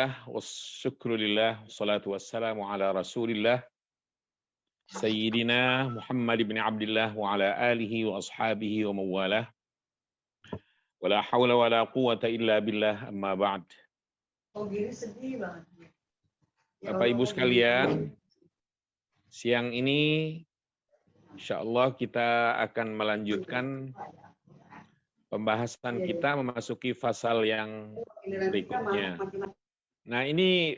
Alhamdulillah, wassyukrulillah, wassalatu wassalamu ala rasulillah, Sayyidina Muhammad ibn Abdullah wa ala alihi wa ashabihi wa mawalah, wa la hawla wa la quwata illa billah, amma ba'd. Oh gini sedih banget. Ya Bapak Allah, Ibu kok sekalian, gini? siang ini insyaallah kita akan melanjutkan pembahasan kita memasuki fasal yang Giliran kita malah berikutnya. makin Nah, ini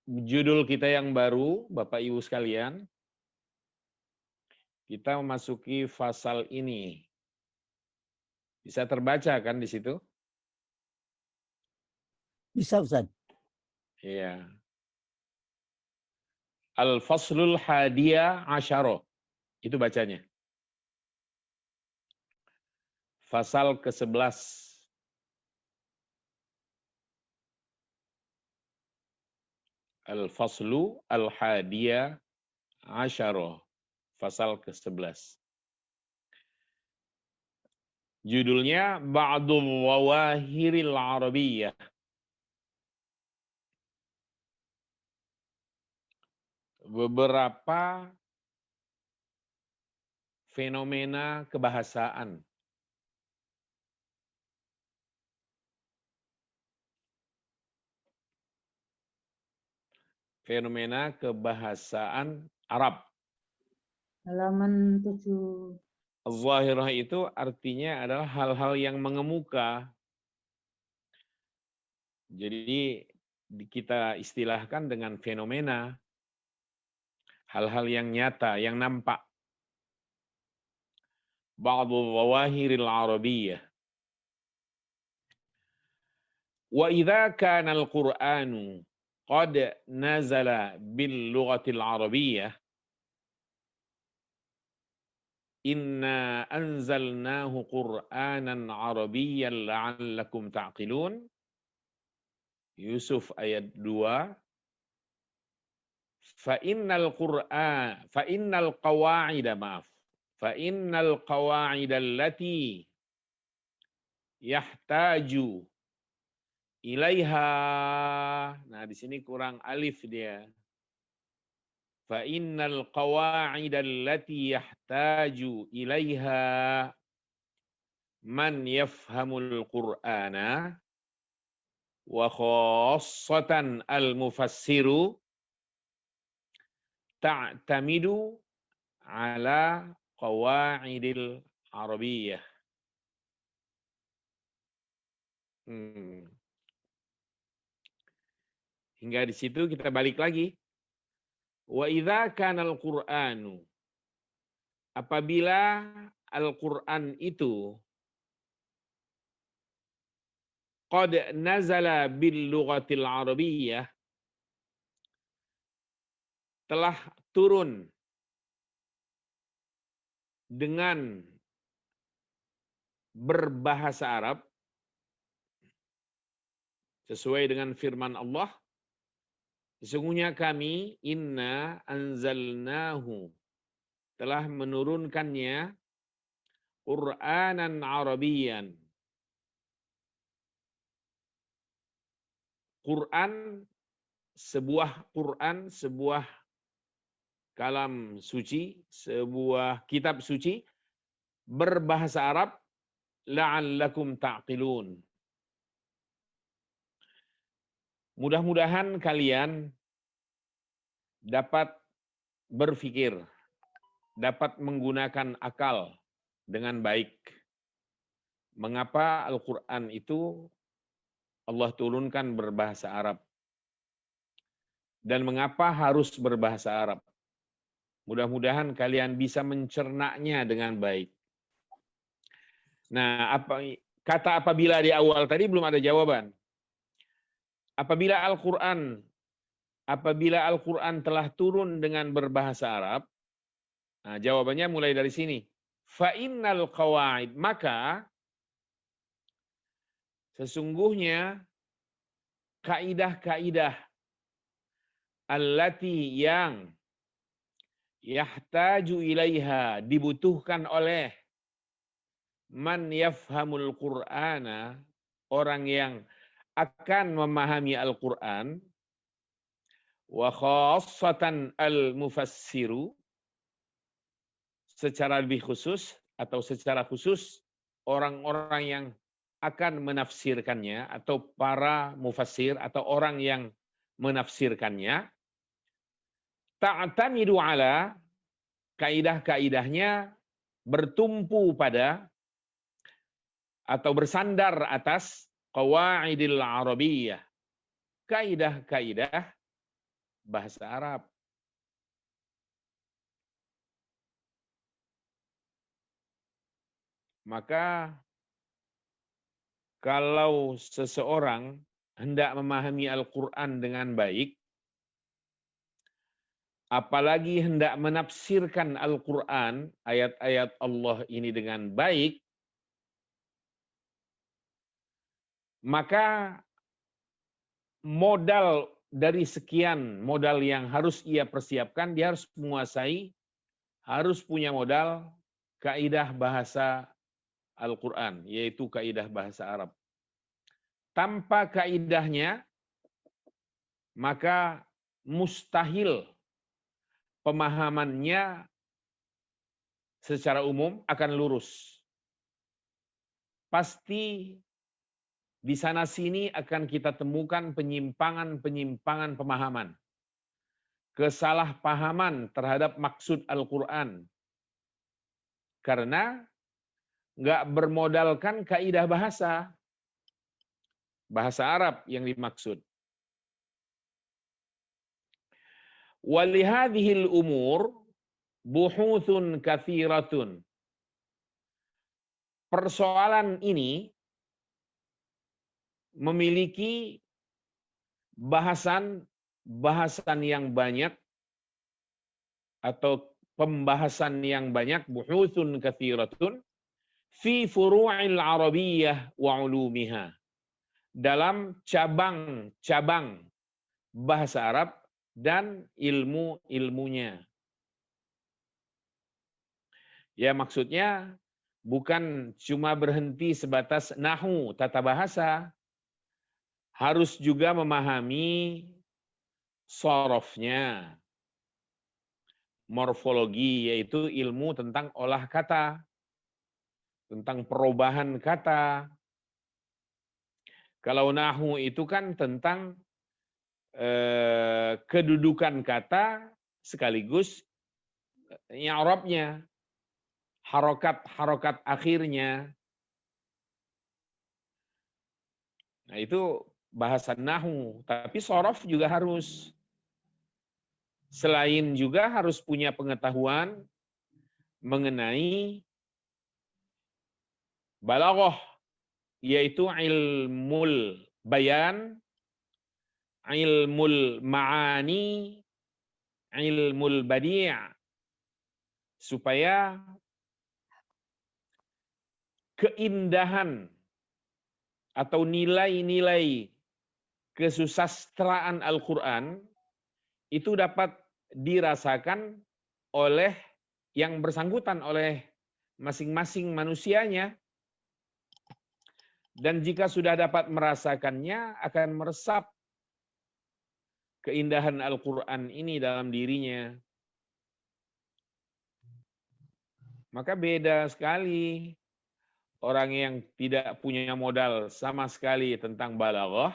judul kita yang baru, Bapak Ibu sekalian. Kita memasuki fasal ini. Bisa terbaca kan di situ? Bisa, Ustaz. Iya. Al-Faslul Hadiyah Asyara. Itu bacanya. Fasal ke-11. Al-Faslu Al-Hadiyah Asyara. Fasal ke-11. Judulnya Ba'dul Wawahiril Arabiyyah. Beberapa fenomena kebahasaan. Fenomena kebahasaan Arab. Halaman 7. Az-Zahirah itu artinya adalah hal-hal yang mengemuka. Jadi kita istilahkan dengan fenomena. Hal-hal yang nyata, yang nampak. Ba'dul Zawahiril Arabiyyah. Wa idza kana al-Qur'anu qad nazala bil lughatil arabiyyah inna anzalnahu Qur'anan Arabiyyan la'allakum ta'qilun. Yusuf ayat 2. Fa innal qawa'ida allati yahtaju ilaiha. Nah, di sini kurang alif dia. Fa innal qawa'ida allati yahtaju ilaiha man yafhamul Qur'ana wa khassatan al-mufassiru ta'tamidu ala qawa'idil arabiyyah. Hingga di situ kita balik lagi. Wa idza kana al-Qur'anu, apabila Al-Qur'an itu qad nazala bil lughatil arabiyyah, telah turun dengan berbahasa Arab sesuai dengan firman Allah, sesungguhnya kami inna anzalnahu, telah menurunkannya Qur'anan Arabiyyan. Quran, sebuah kalam suci, sebuah kitab suci berbahasa Arab, la'allakum ta'qilun. Mudah-mudahan kalian dapat berpikir, dapat menggunakan akal dengan baik. Mengapa Al-Quran itu Allah turunkan berbahasa Arab? Dan mengapa harus berbahasa Arab? Mudah-mudahan kalian bisa mencernanya dengan baik. Nah, kata apabila di awal tadi belum ada jawaban. Apabila Al-Quran telah turun dengan berbahasa Arab, nah, jawabannya mulai dari sini. Fa'innal qawa'id, maka sesungguhnya kaidah-kaidah allati yang yahtaju ilaiha, dibutuhkan oleh man yafhamul Qur'ana, orang yang akan memahami Al-Quran, wa khassatan al-mufassiru, secara lebih khusus atau secara khusus orang-orang yang akan menafsirkannya atau para mufassir atau orang yang menafsirkannya, ta'tamidu ala, kaidah-kaidahnya bertumpu pada atau bersandar atas qawaidil arabiyyah, kaidah-kaidah bahasa Arab. Maka kalau seseorang hendak memahami Al-Quran dengan baik, apalagi hendak menafsirkan Al-Quran, ayat-ayat Allah ini dengan baik, maka modal dari sekian modal yang harus ia persiapkan, dia harus menguasai, harus punya modal kaidah bahasa Al-Quran, yaitu kaidah bahasa Arab. Tanpa kaidahnya, maka mustahil pemahamannya secara umum akan lurus. Pasti di sana-sini akan kita temukan penyimpangan-penyimpangan pemahaman, kesalahpahaman terhadap maksud Al-Quran. Karena nggak bermodalkan kaidah bahasa Arab yang dimaksud. Walihadhil umur buhuthun kathiratun. Persoalan ini memiliki bahasan yang banyak atau pembahasan yang banyak, buhuthun kathiratun fi furu'il arabiyyah wa ulumiha, dalam cabang-cabang bahasa Arab dan ilmu-ilmunya. Ya, maksudnya bukan cuma berhenti sebatas nahwu, tata bahasa, harus juga memahami sorofnya, morfologi, yaitu ilmu tentang olah kata, tentang perubahan kata. Kalau nahwu itu kan tentang kedudukan kata sekaligus i'rabnya, harokat akhirnya. Nah, itu bahasa nahwu. Tapi sorof juga harus. Selain juga harus punya pengetahuan mengenai balaghah, yaitu ilmul bayan, ilmul ma'ani, ilmul badi', supaya keindahan atau nilai-nilai kesusastraan Al-Quran itu dapat dirasakan oleh yang bersangkutan, oleh masing-masing manusianya. Dan jika sudah dapat merasakannya, akan meresap keindahan Al-Quran ini dalam dirinya. Maka beda sekali orang yang tidak punya modal sama sekali tentang balaghah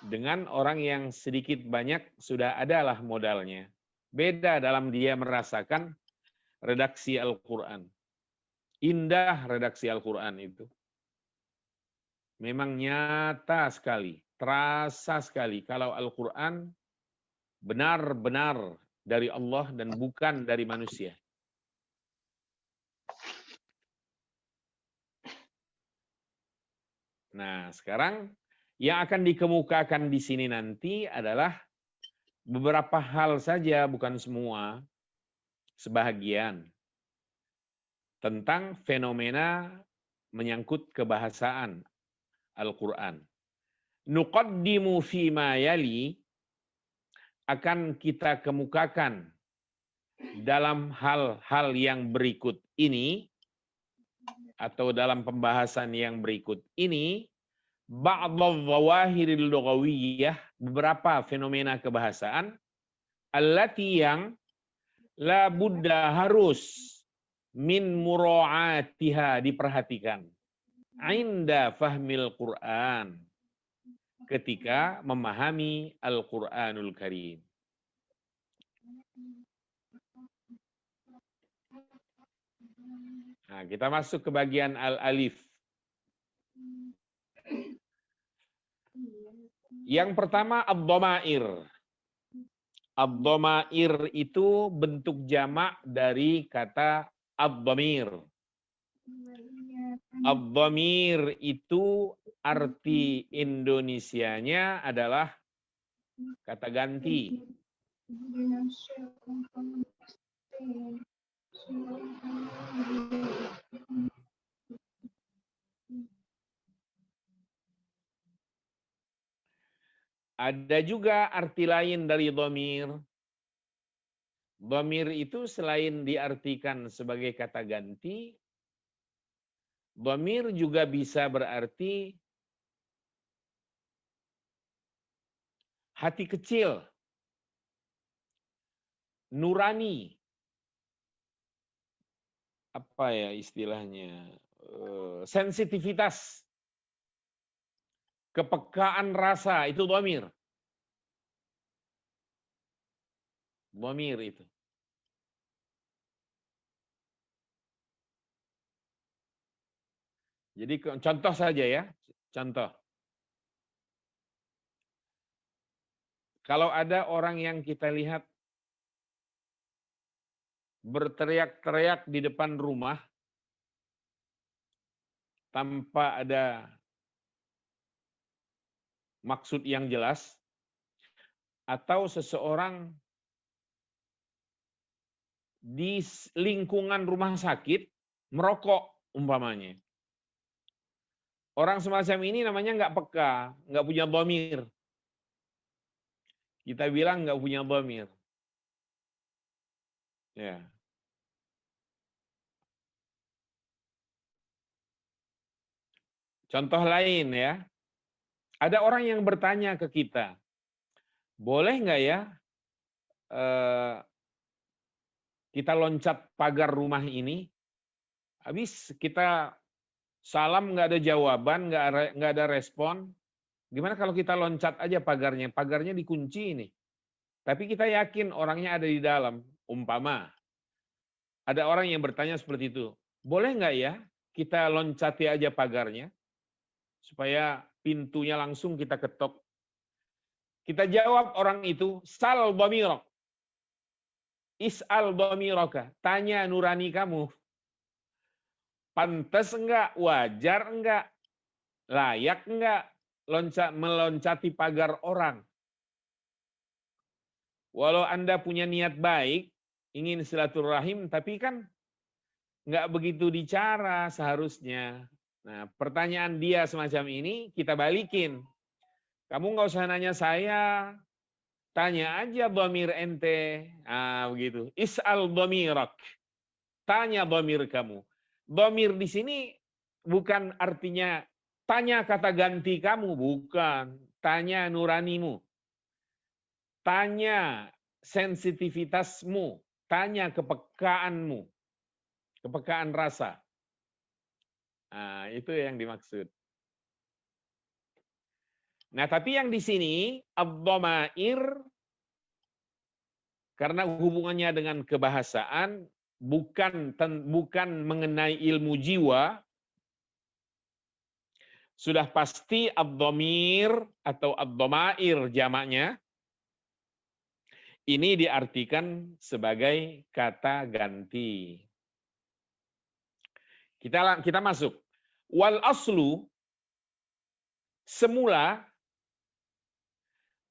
dengan orang yang sedikit banyak sudah adalah modalnya. Beda dalam dia merasakan redaksi Al-Quran. Indah redaksi Al-Quran itu. Memang nyata sekali, terasa sekali kalau Al-Quran benar-benar dari Allah dan bukan dari manusia. Nah, sekarang yang akan dikemukakan di sini nanti adalah beberapa hal saja, bukan semua, sebahagian, tentang fenomena menyangkut kebahasaan Al-Quran. Nuqaddimu fima yali, akan kita kemukakan dalam hal-hal yang berikut ini, atau dalam pembahasan yang berikut ini, ba'dadh dhawahiril lughawiyyah, beberapa fenomena kebahasaan, allati yang la budda harus min mura'atiha, diperhatikan, inda fahmil Qur'an, ketika memahami Al-Qur'anul Karim. Nah, kita masuk ke bagian al-alif. Yang pertama ad-dhamair. Ad-dhamair itu bentuk jamak dari kata ad-dhamir. Ad-dhamir itu arti Indonesianya adalah kata ganti. Ada juga arti lain dari dhamir. Dhamir itu selain diartikan sebagai kata ganti, dhamir juga bisa berarti hati kecil, nurani. Apa ya istilahnya? Sensitivitas. Kepekaan rasa, itu dhamir. Dhamir itu. Jadi contoh saja ya, contoh. Kalau ada orang yang kita lihat berteriak-teriak di depan rumah tanpa ada maksud yang jelas, atau seseorang di lingkungan rumah sakit merokok umpamanya. Orang semacam ini namanya nggak peka, nggak punya dhamir. Kita bilang nggak punya dhamir. Ya. Contoh lain ya, ada orang yang bertanya ke kita, boleh nggak ya kita loncat pagar rumah ini? Habis kita salam nggak ada jawaban, nggak ada respon. Gimana kalau kita loncat aja pagarnya? Pagarnya dikunci ini. Tapi kita yakin orangnya ada di dalam. Umpama ada orang yang bertanya seperti itu, boleh nggak ya kita loncati aja pagarnya supaya pintunya langsung kita ketok? Kita jawab orang itu, sal dhamirok. Is'al dhamiraka. Tanya nurani kamu. Pantas enggak? Wajar enggak? Layak enggak meloncati pagar orang? Walau Anda punya niat baik, ingin silaturahim, tapi kan enggak begitu dicara seharusnya. Nah, pertanyaan dia semacam ini kita balikin. Kamu nggak usah nanya saya, tanya aja dhamir ente. Ah, begitu. Is'al dhamirak. Tanya dhamir kamu. Dhamir di sini bukan artinya tanya kata ganti kamu, bukan. Tanya nuranimu. Tanya sensitivitasmu. Tanya kepekaanmu. Kepekaan rasa. Nah, itu yang dimaksud. Nah, tapi yang di sini ad-dhamair karena hubungannya dengan kebahasaan bukan mengenai ilmu jiwa, sudah pasti ad-dhamir atau ad-dhamair jamaknya ini diartikan sebagai kata ganti. Kita masuk. Wal aslu, semula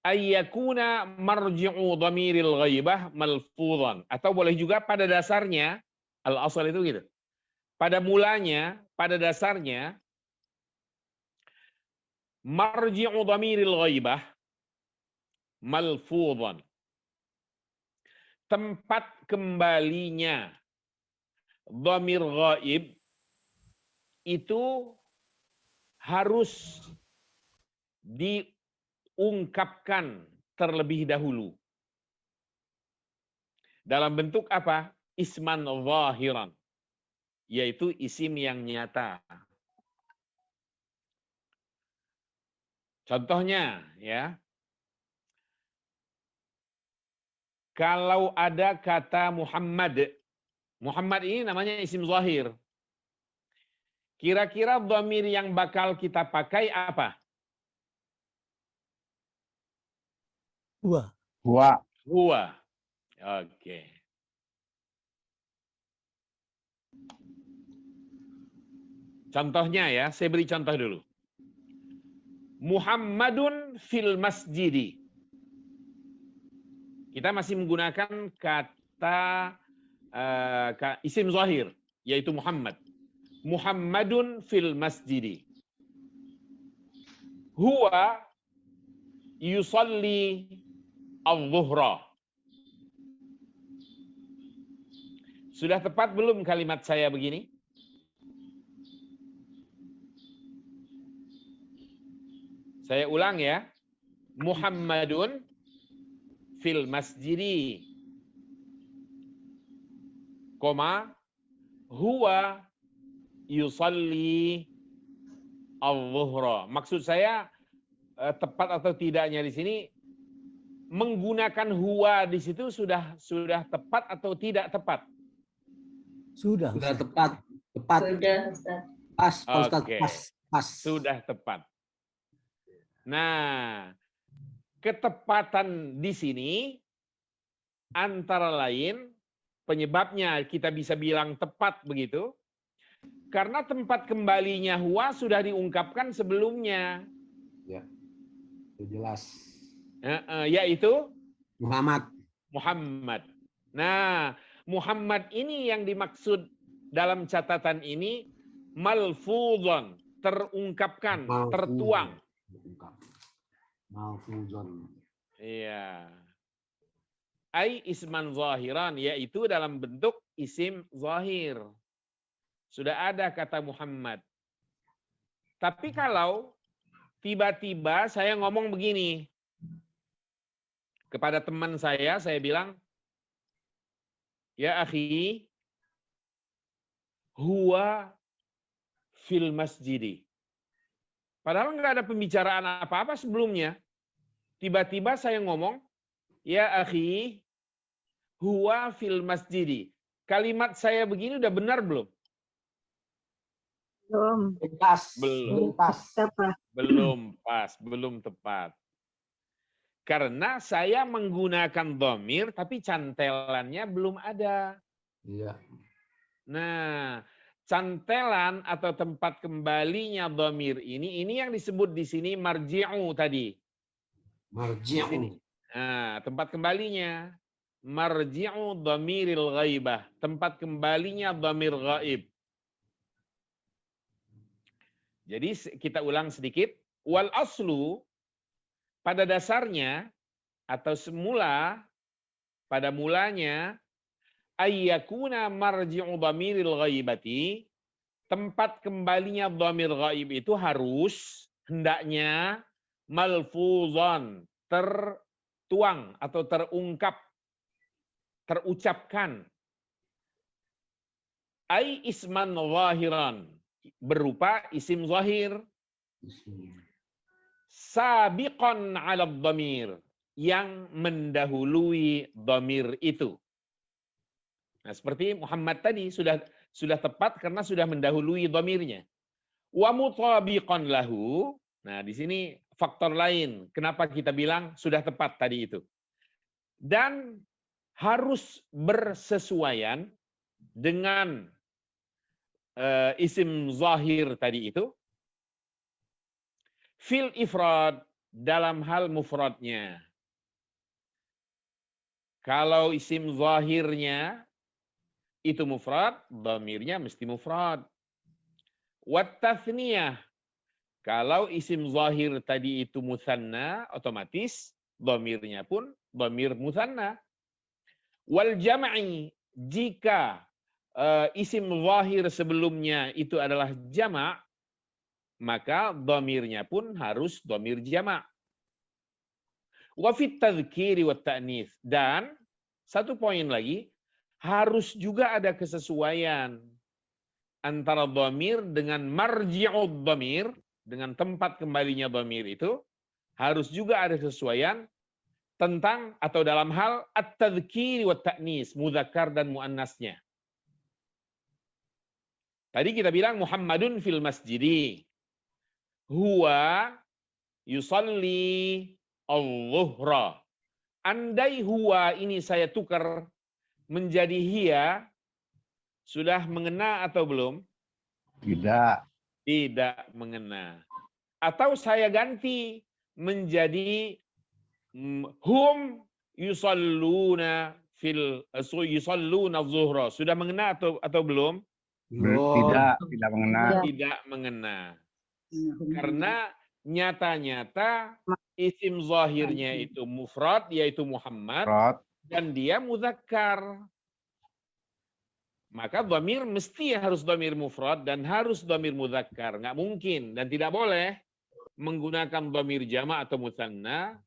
ayyakuna marji'u dhamiril ghaibah malfudhan, atau boleh juga pada dasarnya, al-asal itu gitu. Pada mulanya, pada dasarnya marji'u dhamiril ghaibah malfudhan. Tempat kembalinya dhamir ghaib itu harus diungkapkan terlebih dahulu. Dalam bentuk apa? Isman zahiran, yaitu isim yang nyata. Contohnya ya, kalau ada kata Muhammad, Muhammad ini namanya isim zahir. Kira-kira dhamir yang bakal kita pakai apa? Huwa. Huwa. Huwa. Oke. Contohnya ya, saya beri contoh dulu. Muhammadun fil masjidi. Kita masih menggunakan kata isim zahir, yaitu Muhammad. Muhammadun fil masjidi. Huwa yusalli al-zuhra. Sudah tepat belum kalimat saya begini? Saya ulang ya. Muhammadun fil masjidi. Koma. Huwa yusalli al-zuhra. Maksud saya tepat atau tidaknya di sini menggunakan huwa di situ sudah tepat atau tidak tepat? Sudah. Sudah tepat. Tepat. Sudah, Ustaz. Pas, Pak Ustaz. Oke. Pas. Sudah tepat. Nah, ketepatan di sini antara lain penyebabnya kita bisa bilang tepat begitu. Karena tempat kembalinya huwa sudah diungkapkan sebelumnya. Ya. Itu jelas. Yaitu Muhammad. Muhammad. Nah, Muhammad ini yang dimaksud dalam catatan ini malfuzon, terungkapkan, tertuang. Malfuzon. Iya. Ai isman zahiran, yaitu dalam bentuk isim zahir. Sudah ada kata Muhammad. Tapi kalau tiba-tiba saya ngomong begini, kepada teman saya bilang, ya akhi, huwa fil masjidi. Padahal nggak ada pembicaraan apa-apa sebelumnya. Tiba-tiba saya ngomong, ya akhi, huwa fil masjidi. Kalimat saya begini udah benar belum? Belum. Pas. Belum. Pas. Tepat. Belum pas, belum tepat. Karena saya menggunakan dhamir, tapi cantelannya belum ada. Iya. Nah, cantelan atau tempat kembalinya dhamir ini yang disebut di sini marji'u tadi. Di sini. Marji'u. Nah, tempat kembalinya marji'u dhamiril ghaibah, tempat kembalinya dhamir ghaib. Jadi kita ulang sedikit. Wal aslu, pada dasarnya atau semula, pada mulanya, ayyakuna marji'u dhamiril ghaibati, tempat kembalinya dhamir ghaib itu harus, hendaknya, malfuzan, tertuang atau terungkap, terucapkan. Ai isman zahiran, berupa isim zahir. Sabiqan 'ala dhamir, yang mendahului dhamir itu. Nah, seperti Muhammad tadi sudah tepat karena sudah mendahului dhamirnya. Wa mutabiqan lahu. Nah, di sini faktor lain kenapa kita bilang sudah tepat tadi itu. Dan harus bersesuaian dengan isim zahir tadi itu fil ifrad, dalam hal mufradnya. Kalau isim zahirnya itu mufrad, dhamirnya mesti mufrad. Wat tathniyah, kalau isim zahir tadi itu mutsanna, otomatis dhamirnya pun dhamir mutsanna. Wal jam'i, jika isim zahir sebelumnya itu adalah jama', maka dhamirnya pun harus dhamir jamak. Wa fit tadhkiri wat ta'nits, dan satu poin lagi, harus juga ada kesesuaian antara dhamir dengan marji'ud dhamir, dengan tempat kembalinya dhamir itu harus juga ada kesesuaian tentang atau dalam hal at-tadhkiri wat ta'nis, mudzakkar dan muannasnya. Tadi kita bilang Muhammadun fil masjidi. Huwa yusalli al-zuhra. Andai huwa ini saya tukar menjadi hiya, sudah mengena atau belum? Tidak. Tidak mengena. Atau saya ganti menjadi hum yusalluna zuhra. Sudah mengena atau belum? Tidak mengena. Tidak mengena. Karena nyata-nyata isim zahirnya itu mufrad, yaitu Muhammad, dan dia muzakkar. Maka dhamir mesti harus dhamir mufrad dan harus dhamir muzakkar. Nggak mungkin dan tidak boleh menggunakan dhamir jamak atau mutsanna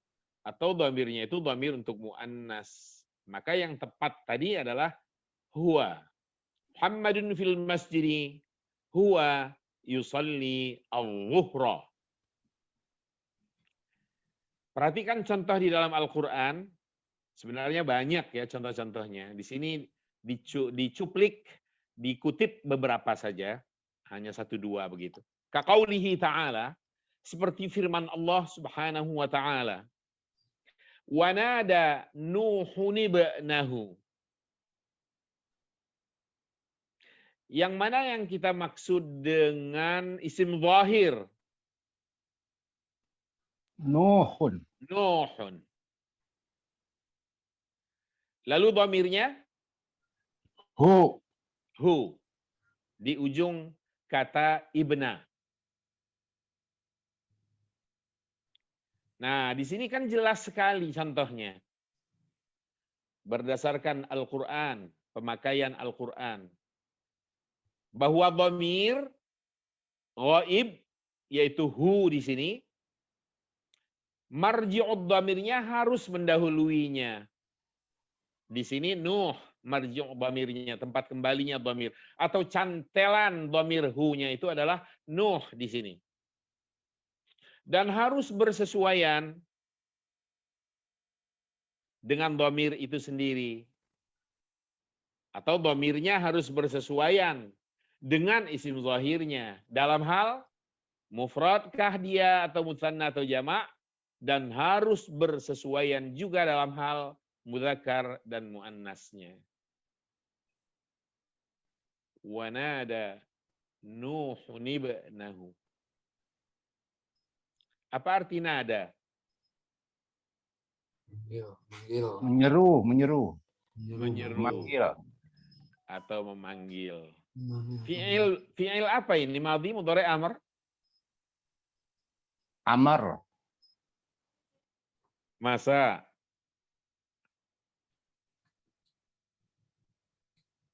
atau dhamirnya itu dhamir untuk muannas. Maka yang tepat tadi adalah huwa. Muhammadun fil masjidi huwa yusalli al-zuhra. Perhatikan contoh di dalam Al-Qur'an. Sebenarnya banyak ya contoh-contohnya. Di sini dicuplik, dikutip beberapa saja, hanya 1-2 begitu. Kaqaulihi ta'ala, seperti firman Allah Subhanahu wa ta'ala. Wa nada Nuhun ibnahu. Yang mana yang kita maksud dengan isim zahir? Nuhun. Nuhun. Lalu dhamirnya? Hu. Hu. Di ujung kata ibna. Nah, di sini kan jelas sekali contohnya. Berdasarkan Al-Quran, pemakaian Al-Quran. Bahwa dhamir ghaib, yaitu hu di sini, marji'ud dhamirnya harus mendahuluinya. Di sini Nuh, marji'ud dhamirnya, tempat kembalinya dhamir. Atau cantelan dhamir hu-nya itu adalah Nuh di sini. Dan harus bersesuaian dengan dhamir itu sendiri. Atau dhamirnya harus bersesuaian dengan isim zahirnya. Dalam hal mufradkah dia atau mutsanna atau jamak, dan harus bersesuaian juga dalam hal mudzakkar dan muannasnya. Wa nada Nuhun ibnahu. Apa arti nada? Menyeru. Menyeru atau memanggil. Fi'il apa ini? Madhi, mudhari', amr? Amar. Masa?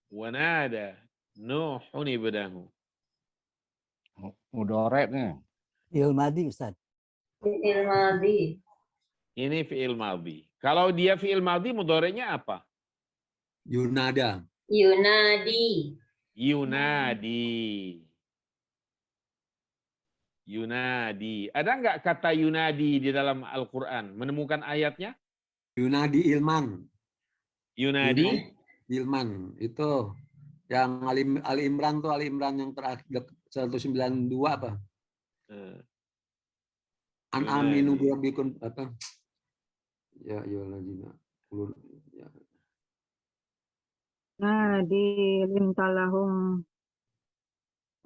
Wa nada Nuhun ibnahu. Mudhari' nih. Fi'il madhi, Ustaz. Fi'il madhi. Ini fi'il madhi. Kalau dia fi'il madhi, mudhari'nya apa? Yunada. Yunadi. Yunadi. Yunadi. Ada nggak kata yunadi di dalam Al-Quran? Menemukan ayatnya? Yunadi ilman. Yunadi? Ilman. Itu yang Ali Imran tuh, Ali Imran yang terakhir 192 apa? An aminu birabbikum apa? Ya ayyuhallazina ya. Nadi lintalahum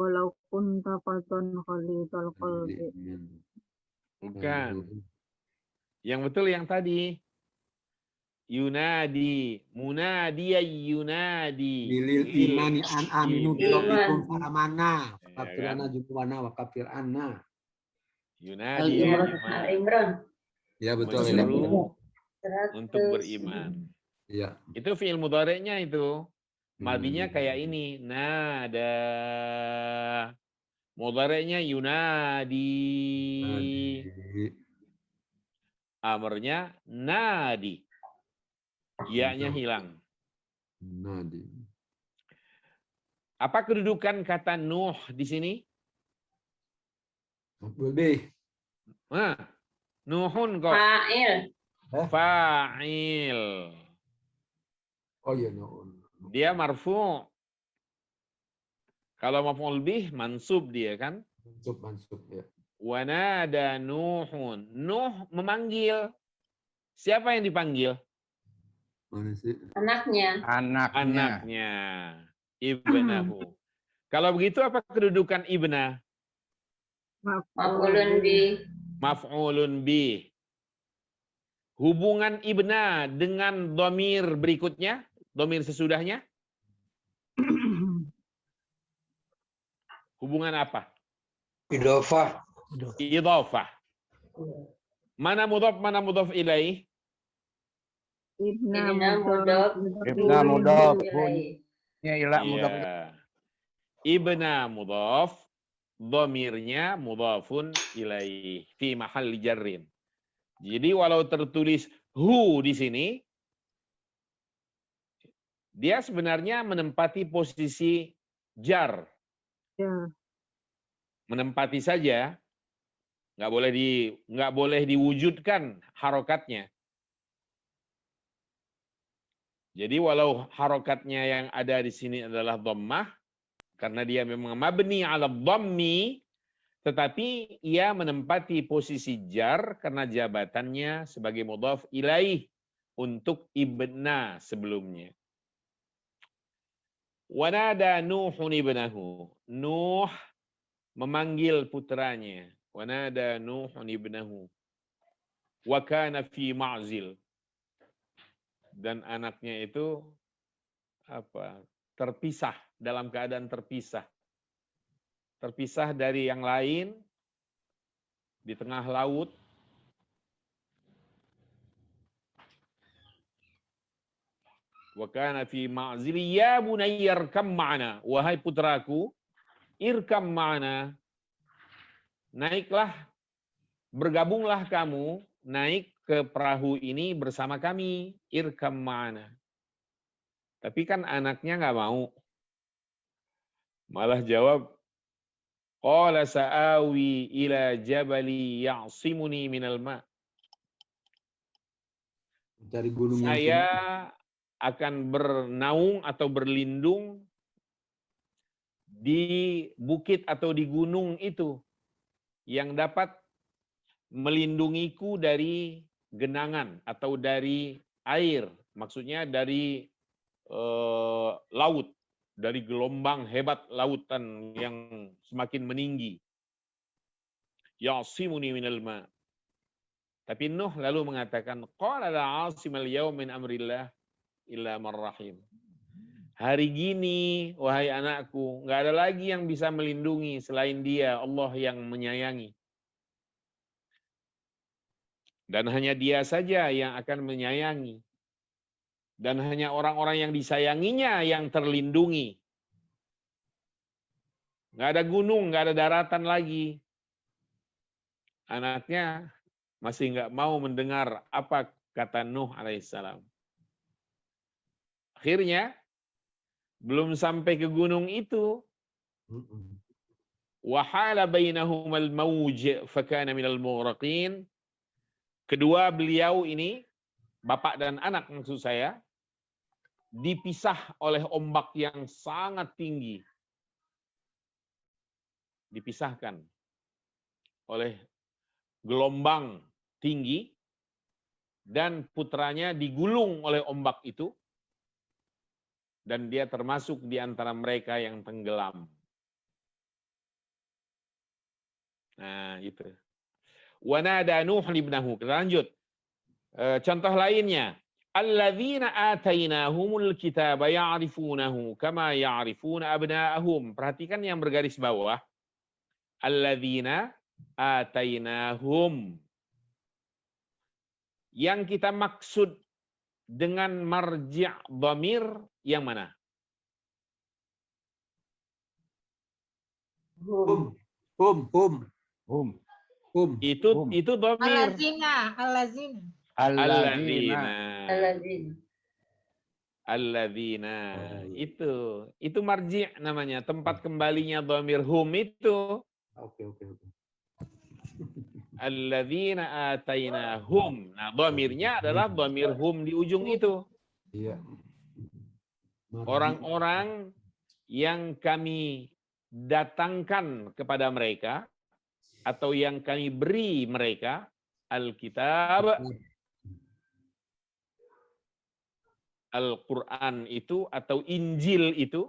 walau kunta fatan khalidal qalbi. Bukan. Yang betul yang tadi. Yunadi. Munadiya yunadi. Lil imani an aminu birabbikum faramana. Kafirana jumwana wa kafirana. Yunadi. Al-Imran. Ya betul. Menyeru untuk beriman. Iya. Itu fi'il mudhari'nya itu. Madhinya kayak ini. Nada. Mudhari'nya yunadi. Amarnya nadi. Ya-nya hilang. Nadi. Apa kedudukan kata Nuh di sini? Maf'ul bih. Nah, Nuhun kok. Fa'il. Fa'il. Oh iya, Nuhun. Dia marfu. Kalau maf'ul bih mansub dia kan? Mansub ya. Wa nada Nuhun. Nuh memanggil. Siapa yang dipanggil? Mana sih? Anaknya. Anaknya. Ibnahu. Kalau begitu apa kedudukan ibna? Maf'ulun bih. Maf'ulun bih. Hubungan ibna dengan domir berikutnya, domir sesudahnya, hubungan apa? Idhofah. Idhofah. Mana mudhaf ilaih? Ibna Ibna mudhaf. Ibna mudhaf. Ilaih. Ya ilah mudhaf. Iya. Ibna mudhaf, domirnya mudhafun ilaih fi mahalli jarrin. Jadi walau tertulis hu di sini, dia sebenarnya menempati posisi jar. Ya. Menempati saja, nggak boleh diwujudkan harokatnya. Jadi walau harokatnya yang ada di sini adalah dhammah, karena dia memang mabni ala dhammi, tetapi ia menempati posisi jar karena jabatannya sebagai mudhaf ilaih untuk ibna sebelumnya. Wanada Nuhun ibnahu. Nuh memanggil putranya. Wanada Nuhun ibnahu. Wa kana fi ma'zil. Dan anaknya itu terpisah, dalam keadaan terpisah. Terpisah dari yang lain di tengah laut. Wa kana fi ma'zili ya bunayya irkam ma'ana. Wahai putraku, irkam ma'ana. Naiklah, bergabunglah kamu, naik ke perahu ini bersama kami. Irkam ma'ana. Tapi kan anaknya nggak mau. Malah jawab, qala sa'awi ila jabali ya'simuni minal ma'. Dari gunung yang Saya akan bernaung atau berlindung di bukit atau di gunung itu yang dapat melindungiku dari genangan atau dari air. Maksudnya dari laut. Dari gelombang hebat lautan yang semakin meninggi. Ya'simuni minal ma'. Tapi Nuh lalu mengatakan, qala la 'asimal yaum min amrillah illa man rahim. Hari gini, wahai anakku, nggak ada lagi yang bisa melindungi selain Dia, Allah yang menyayangi. Dan hanya Dia saja yang akan menyayangi. Dan hanya orang-orang yang disayanginya yang terlindungi. Nggak ada gunung, nggak ada daratan lagi. Anaknya masih nggak mau mendengar apa kata Nuh alaihissalam. Akhirnya, belum sampai ke gunung itu, wahala bainahumal mawj fakana minal mughraqin. Kedua beliau ini, bapak dan anak maksud saya, dipisah oleh ombak yang sangat tinggi. Dipisahkan oleh gelombang tinggi dan putranya digulung oleh ombak itu dan dia termasuk di antara mereka yang tenggelam. Nah, itu. Wa nada Nuh ibnahu. Kita lanjut. Contoh lainnya, alladzina atainahumul kitaba ya'rifunahu kama ya'rifuna abna'ahum. Perhatikan yang bergaris bawah. Alladzina atainahum. Yang kita maksud dengan marji' dhamir yang mana? Hum. Hum. Itu dhamir. Alazina. Alladzina. Alladzina. Alladzina. Alladzina. Oh, iya. Itu marji' namanya, tempat kembalinya dhamir hum itu. Oke. Alladzina atainahum. Nah, dhamirnya adalah dhamir hum di ujung itu. Iya. Orang-orang yang kami datangkan kepada mereka atau yang kami beri mereka Alkitab, Al-Quran itu atau Injil itu,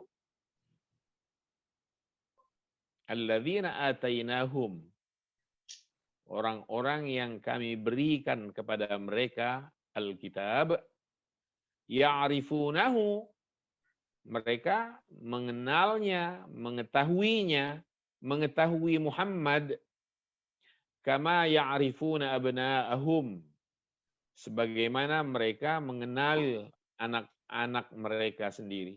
alladzina atainahum, orang-orang yang kami berikan kepada mereka Alkitab, ya'rifunahu, mereka mengenalnya, mengetahuinya, mengetahui Muhammad, kama ya'rifuna abna'ahum, sebagaimana mereka mengenal anak-anak mereka sendiri.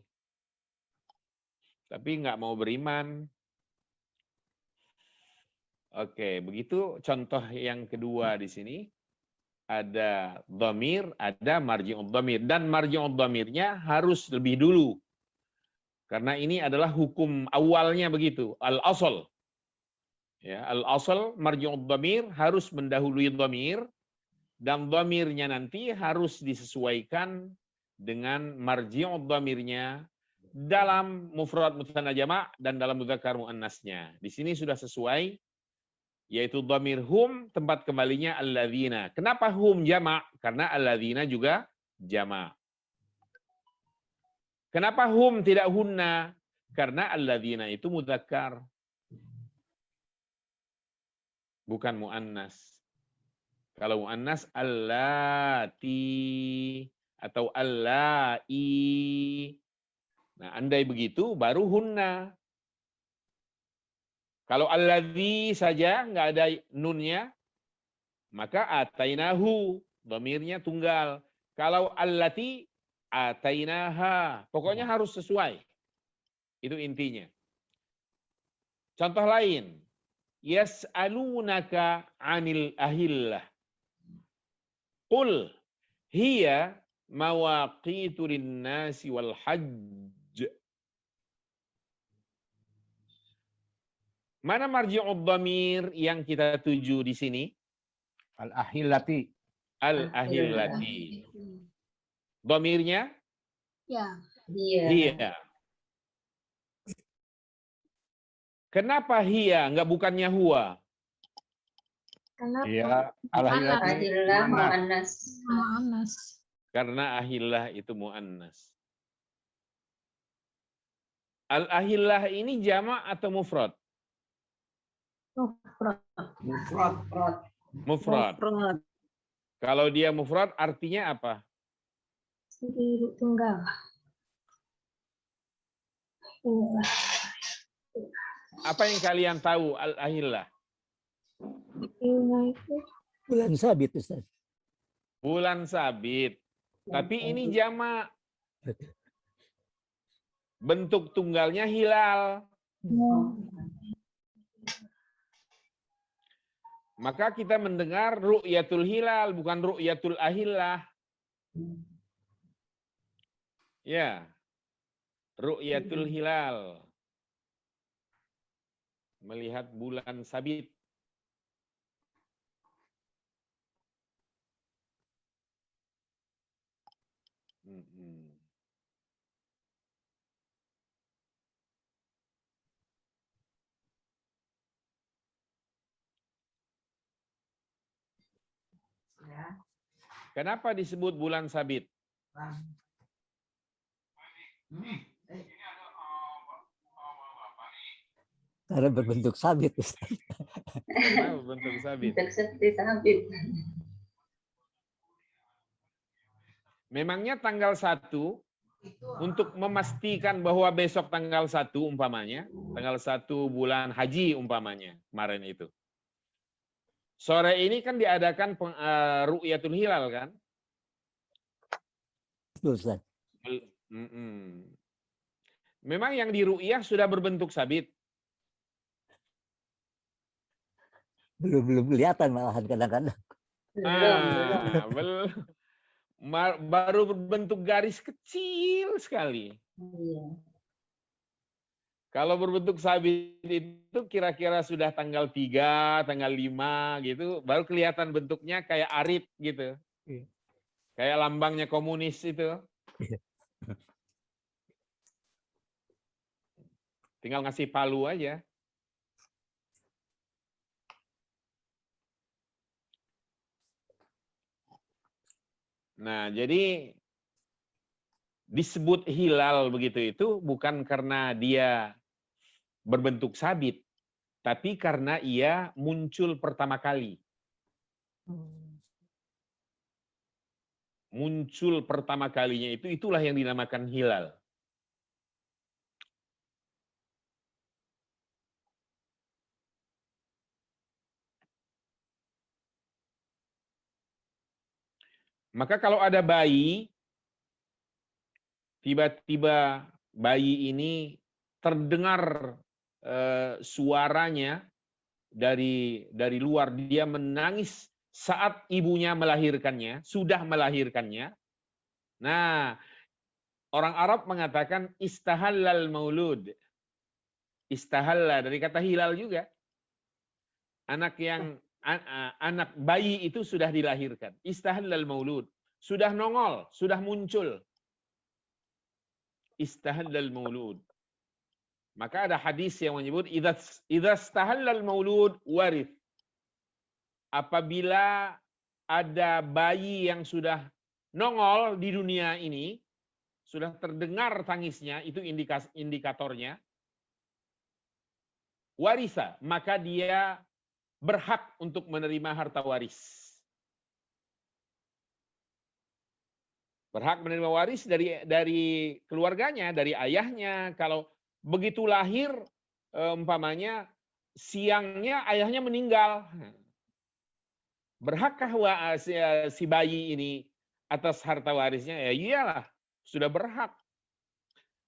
Tapi nggak mau beriman. Oke, begitu contoh yang kedua di sini. Ada dhamir, ada marji'ud dhamir. Dan marji'ud dhamirnya harus lebih dulu. Karena ini adalah hukum awalnya begitu, al-asal. Ya, al-asal marji'ud dhamir harus mendahului dhamir, dan dhamirnya nanti harus disesuaikan dengan marji'ud dhamirnya dalam mufrad mutsanna jama' dan dalam mudzakkar muannasnya. Di sini sudah sesuai, yaitu dhamir hum tempat kembalinya alladzina. Kenapa hum jama'? Karena alladzina juga jama'. Kenapa hum tidak hunna? Karena alladzina itu mudzakkar, bukan muannas. Kalau muannas allati atau allai. Nah, andai begitu baru hunna. Kalau alladzi saja nggak ada nunnya, maka atainahu, dhamirnya tunggal. Kalau allati, atainaha. Pokoknya harus sesuai. Itu intinya. Contoh lain. Yas'alunaka 'anil ahillah. Qul hiya mawaqitu lin-nasi wal hajj. Mana marji'ud dhamir yang kita tuju di sini? Al-ahillati. Al-ahillati. Dhamirnya? Ya. Hiya. Kenapa hiya, enggak bukannya huwa? Kenapa? Iya, al-ahillati. Ahillah muannas. Mu'annas. Karena ahillah itu muannas. Al-ahillah ini jamak atau mufrad? Mufrad. Mufrad. Mufrad. Kalau dia mufrad artinya apa? Sendiri tunggal. Apa yang kalian tahu al-ahillah? Bulan sabit, Ustaz. Bulan sabit. Tapi ini jamak. Bentuk tunggalnya hilal. Maka kita mendengar ru'yatul hilal, bukan ru'yatul ahillah. Ya. Ru'yatul hilal. Melihat bulan sabit. Kenapa disebut bulan sabit? Karena berbentuk sabit, Ustaz. Kenapa bentuk sabit? Bentuk seperti sabit. Memangnya tanggal 1, untuk memastikan bahwa besok tanggal 1 umpamanya, tanggal 1 bulan haji umpamanya, kemarin itu. Sore ini kan diadakan ru'yatul hilal kan? Betul, Ustaz. Memang yang di ru'yah sudah berbentuk sabit. belum kelihatan malahan kadang-kadang. Belum. Baru berbentuk garis kecil sekali. Iya. Kalau berbentuk sabit itu kira-kira sudah tanggal 3, tanggal 5 gitu, baru kelihatan bentuknya kayak arit gitu. Iya. Kayak lambangnya komunis itu. Iya. Tinggal ngasih palu aja. Nah, jadi disebut hilal begitu itu bukan karena dia berbentuk sabit, tapi karena ia muncul pertama kali. Muncul pertama kalinya itulah yang dinamakan hilal. Maka kalau ada bayi, tiba-tiba bayi ini terdengar suaranya dari luar, dia menangis saat ibunya melahirkannya, sudah melahirkannya. Nah, orang Arab mengatakan istahallal maulud. Istahalla dari kata hilal juga. Anak bayi itu sudah dilahirkan. Istahallal maulud. Sudah nongol, sudah muncul. Istahallal maulud. Maka ada hadis yang menyebut idza istahallal maulud warith. Apabila ada bayi yang sudah nongol di dunia ini, sudah terdengar tangisnya, itu indikatornya. Warisa, maka dia berhak untuk menerima harta waris. Berhak menerima waris dari keluarganya, dari ayahnya. Kalau begitu lahir, umpamanya siangnya ayahnya meninggal. Berhakkah si bayi ini atas harta warisnya? Ya iyalah, sudah berhak.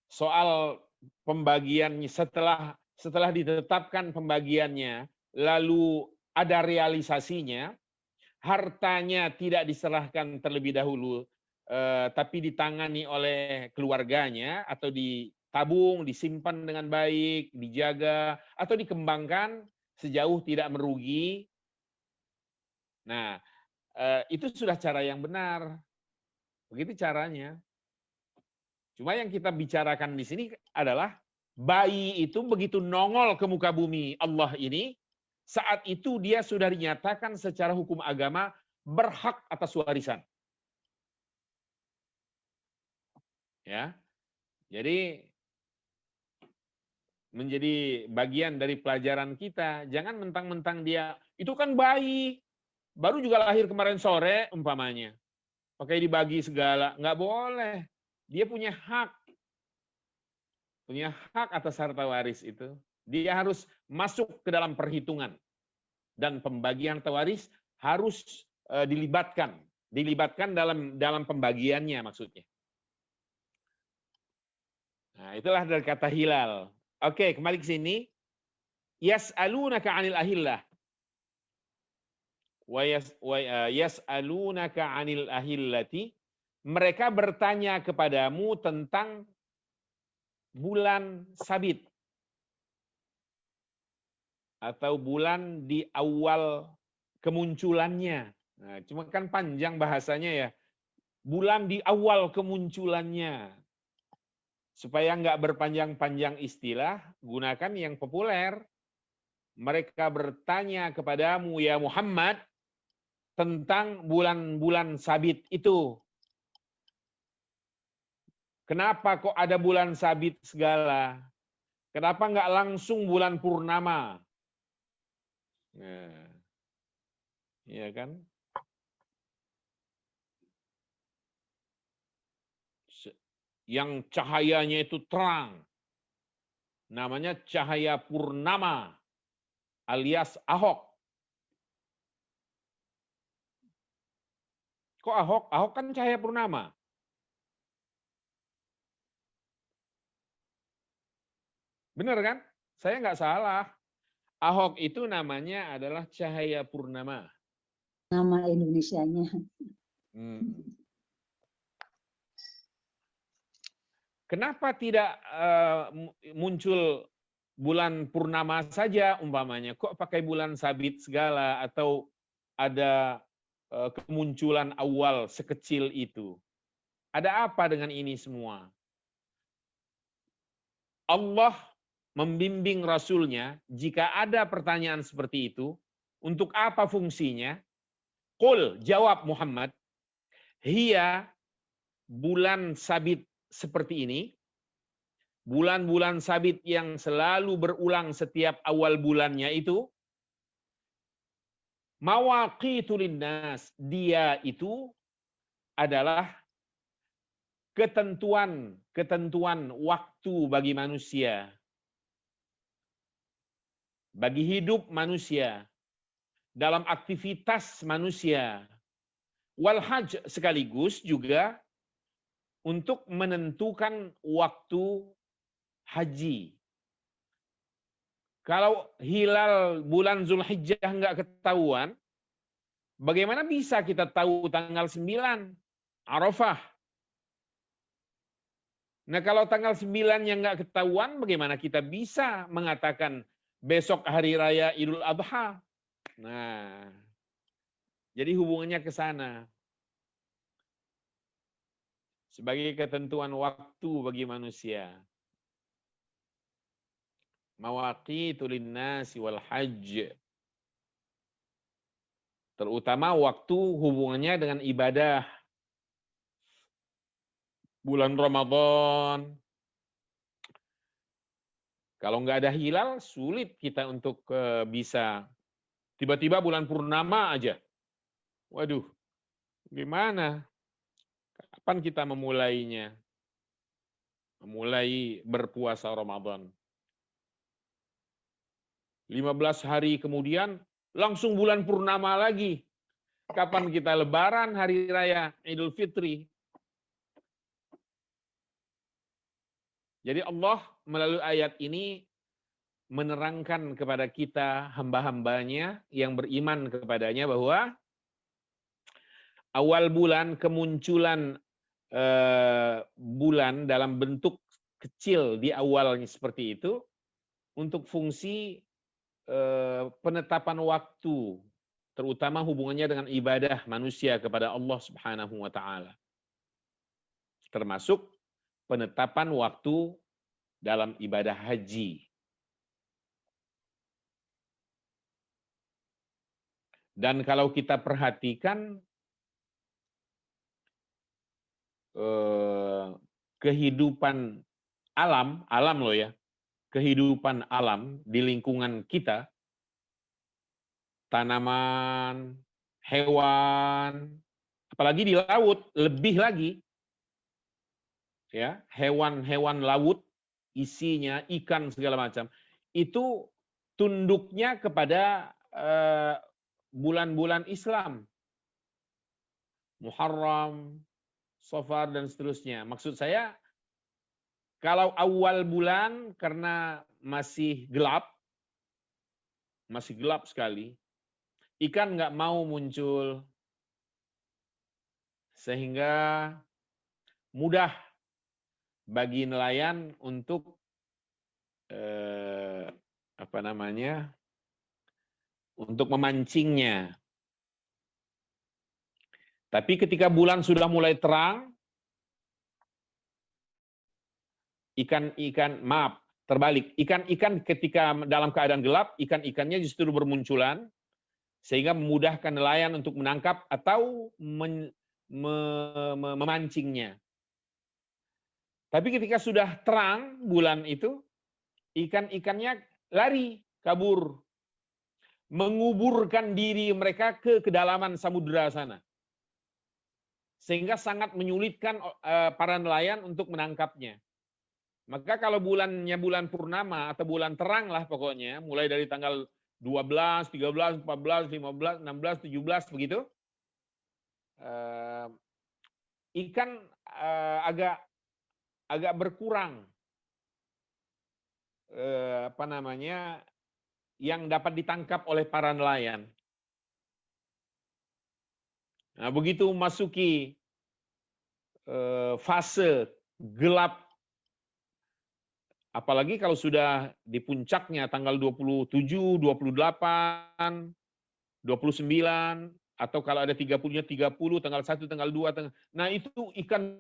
Soal pembagiannya setelah ditetapkan pembagiannya, lalu ada realisasinya, hartanya tidak diserahkan terlebih dahulu, tapi ditangani oleh keluarganya, atau ditabung, disimpan dengan baik, dijaga, atau dikembangkan sejauh tidak merugi. Nah, itu sudah cara yang benar. Begitu caranya. Cuma yang kita bicarakan di sini adalah bayi itu begitu nongol ke muka bumi Allah ini, saat itu dia sudah dinyatakan secara hukum agama berhak atas warisan. Ya. Jadi menjadi bagian dari pelajaran kita, jangan mentang-mentang dia itu kan bayi baru juga lahir kemarin sore umpamanya, pakai dibagi segala, nggak boleh. Dia punya hak atas harta waris itu. Dia harus masuk ke dalam perhitungan, dan pembagian harta waris harus dilibatkan dalam pembagiannya maksudnya. Nah, itulah dari kata hilal. Oke, kembali ke sini. Yas'alunaka 'anil ahillah. Yas'alunaka 'anil ahillati. Mereka bertanya kepadamu tentang bulan sabit atau bulan di awal kemunculannya. Nah, cuma kan panjang bahasanya ya. Bulan di awal kemunculannya. Supaya nggak berpanjang-panjang istilah, gunakan yang populer. Mereka bertanya kepadamu ya Muhammad tentang bulan-bulan sabit itu. Kenapa kok ada bulan sabit segala? Kenapa nggak langsung bulan purnama? Nah, iya kan? Yang cahayanya itu terang. Namanya cahaya purnama alias Ahok. Kok Ahok? Ahok kan cahaya purnama. Benar kan? Saya nggak salah. Ahok itu namanya adalah cahaya purnama. Nama Indonesianya. Kenapa tidak muncul bulan purnama saja umpamanya? Kok pakai bulan sabit segala atau ada kemunculan awal sekecil itu? Ada apa dengan ini semua? Allah membimbing Rasulnya, jika ada pertanyaan seperti itu, untuk apa fungsinya? Qul, jawab Muhammad, hiya bulan sabit seperti ini, bulan-bulan sabit yang selalu berulang setiap awal bulannya itu, mawaqitu linnas, dia itu adalah ketentuan waktu bagi manusia, bagi hidup manusia, dalam aktivitas manusia, wal hajj, sekaligus juga untuk menentukan waktu haji. Kalau hilal bulan Zulhijjah nggak ketahuan, bagaimana bisa kita tahu tanggal 9 Arafah? Nah, kalau tanggal 9 yang nggak ketahuan, bagaimana kita bisa mengatakan besok hari raya Idul Adha? Nah, jadi hubungannya ke sana. Sebagai ketentuan waktu bagi manusia. Mawaqitu linnasi wal hajj. Terutama waktu hubungannya dengan ibadah. Bulan Ramadan. Kalau nggak ada hilal, sulit kita untuk bisa tiba-tiba bulan purnama aja. Waduh, gimana? Kapan kita memulainya? Memulai berpuasa Ramadan. 15 hari kemudian, langsung bulan purnama lagi. Kapan kita lebaran hari raya Idul Fitri? Jadi Allah melalui ayat ini menerangkan kepada kita hamba-hambanya yang beriman kepadanya bahwa awal bulan, kemunculan bulan dalam bentuk kecil di awalnya seperti itu untuk fungsi penetapan waktu, terutama hubungannya dengan ibadah manusia kepada Allah Subhanahu wa taala. Termasuk penetapan waktu dalam ibadah haji. Dan kalau kita perhatikan kehidupan alam loh ya, kehidupan alam di lingkungan kita, tanaman, hewan, apalagi di laut, lebih lagi, ya, hewan-hewan laut, isinya ikan segala macam, itu tunduknya kepada bulan-bulan Islam, Muharram, Safar dan seterusnya. Maksud saya, kalau awal bulan karena masih gelap sekali, ikan nggak mau muncul, sehingga mudah bagi nelayan untuk untuk memancingnya. Tapi ketika bulan sudah mulai terang, ikan-ikan ketika dalam keadaan gelap, ikan-ikannya justru bermunculan, sehingga memudahkan nelayan untuk menangkap atau memancingnya. Tapi ketika sudah terang bulan itu, ikan-ikannya lari, kabur, menguburkan diri mereka ke kedalaman samudera sana. Sehingga sangat menyulitkan para nelayan untuk menangkapnya. Maka kalau bulannya bulan purnama atau bulan terang lah pokoknya, mulai dari tanggal 12, 13, 14, 15, 16, 17 begitu, ikan agak berkurang yang dapat ditangkap oleh para nelayan. Nah, begitu masuki fase gelap, apalagi kalau sudah di puncaknya tanggal 27, 28, 29, atau kalau ada 30-nya 30, tanggal 1, tanggal 2, nah itu ikan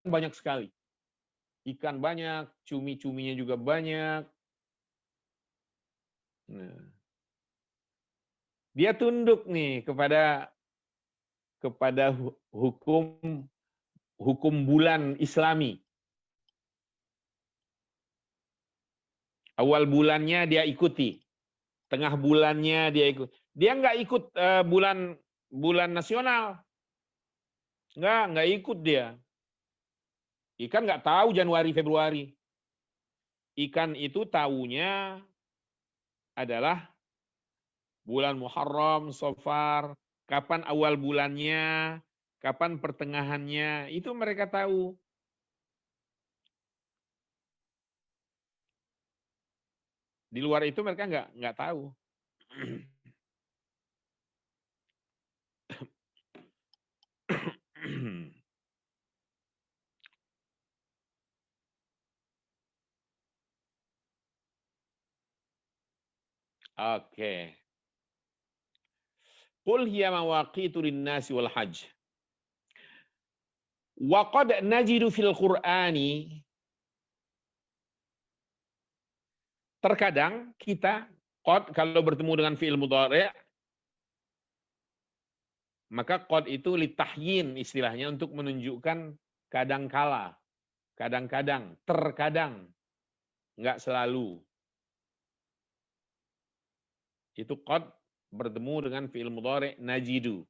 banyak sekali. Ikan banyak, cumi-cuminya juga banyak. Nah, dia tunduk nih kepada hukum bulan Islami. Awal bulannya dia ikuti, tengah bulannya dia ikut. Dia nggak ikut bulan nasional, nggak ikut dia. Ikan nggak tahu Januari Februari. Ikan itu tahunya adalah bulan Muharram, Safar, kapan awal bulannya, kapan pertengahannya, itu mereka tahu. Di luar itu mereka nggak tahu. Oke. Qul hiya mawaqitu lin-nasi wal hajj. Wa qad najidu fil Qur'ani, terkadang kita qad kalau bertemu dengan fi'il mudhari', maka qad itu litahyin istilahnya untuk menunjukkan kadangkala, kadang-kadang, terkadang, enggak selalu. Itu qad bertemu dengan fi'il mudhari' najidu.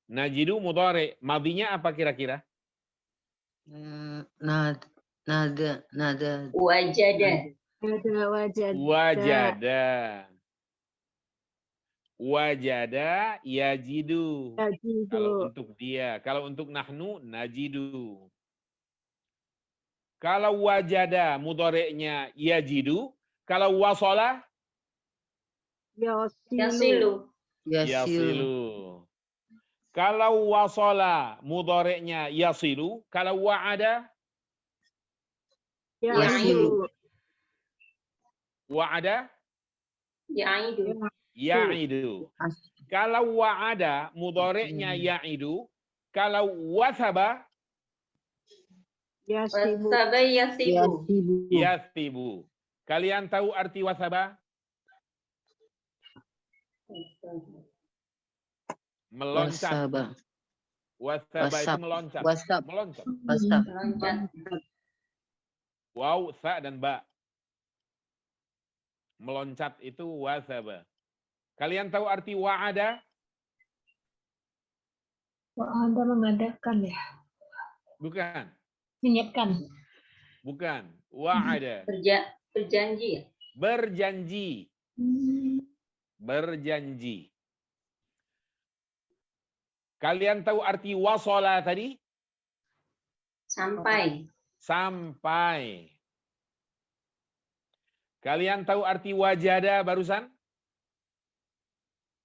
Najidu mudhari', madinya apa kira-kira? Nada. Wajada. Wajada. Wajada yajidu. Kalau untuk dia, kalau untuk nahnu najidu. Kalau wajada mudhari'nya yajidu, kalau wasala Yasilu. yasilu. Kalau wasala mudhari'nya yasilu, kalau wa'ada Ya'idu. wa'ada Ya'idu. ya'idu. Kalau wa'ada mudhari'nya ya'idu, kalau wathaba Wasaba yasibu. yathibu. Kalian tahu arti wathaba? Meloncat. Wathaba itu meloncat. Meloncat. Loncat. Waw, tha dan ba. Meloncat itu wathaba. Kalian tahu arti wa'ada? Wa'ada mengadakan ya. Bukan. Menyiapkan. Bukan. Wa'ada. Berjanji. Berjanji. Berjanji. Kalian tahu arti wasala tadi? Sampai. Sampai. Kalian tahu arti wajada barusan?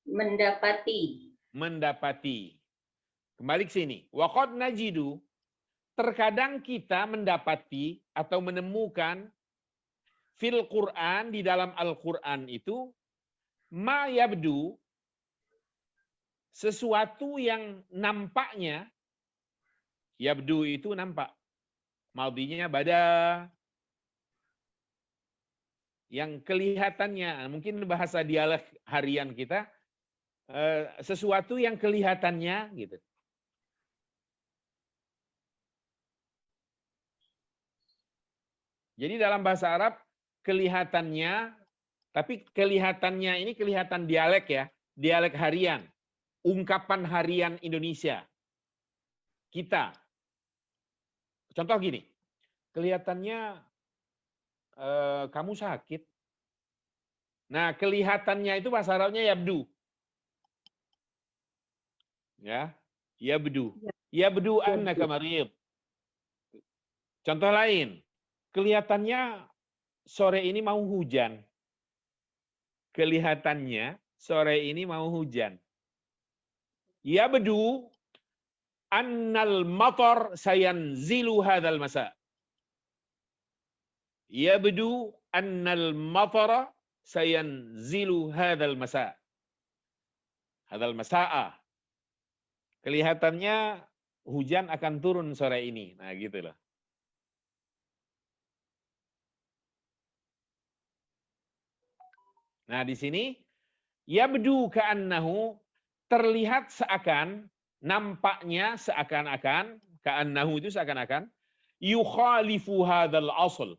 Mendapati. Mendapati. Kembali ke sini. Wa qad najidu, terkadang kita mendapati atau menemukan fil Quran, di dalam Al-Quran itu, ma yabdu, sesuatu yang nampaknya, yabdu itu nampak. Madinya bada. Yang kelihatannya, mungkin bahasa dialek harian kita, sesuatu yang kelihatannya gitu. Jadi dalam bahasa Arab kelihatannya, tapi kelihatannya ini kelihatan dialek ya, dialek harian, ungkapan harian Indonesia. Kita. Contoh gini, kelihatannya kamu sakit. Nah, kelihatannya itu bahasa Arabnya yabdu. Ya, yabdu. Yabdu annaka marid. Contoh lain, kelihatannya sore ini mau hujan. kelihatannya sore ini mau hujan. Yabdu annal matar sayanzilu hadzal masa. Yabdu annal matara sayanzilu hadzal masa. Hadzal masaa. Kelihatannya hujan akan turun sore ini. Nah, gitu loh. Nah, di sini yabdu ka'annahu, terlihat seakan, nampaknya seakan-akan, ka'annahu itu seakan-akan, yukhalifu hadzal asl,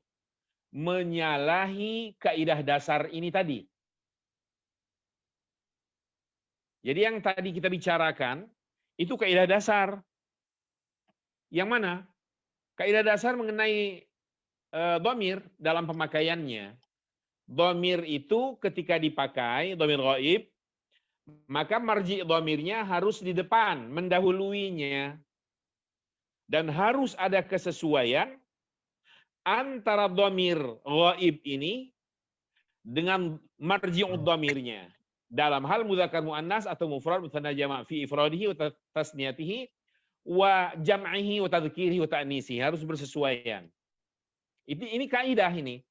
menyalahi kaidah dasar ini tadi. Jadi yang tadi kita bicarakan itu kaidah dasar. Yang mana? Kaidah dasar mengenai dhamir dalam pemakaiannya. Dhamir itu ketika dipakai, dhamir ghaib, maka marji dhamirnya harus di depan, mendahuluinya. Dan harus ada kesesuaian antara dhamir ghaib ini dengan marji'ud dhamirnya. Dalam hal mudzakkar muannas atau mufrad mutsanna jama' fi ifradihi wa tasniyatihi wa jam'ihi wa tadhkirihi wa ta'nisihi, harus bersesuaian. Ini kaidah ini.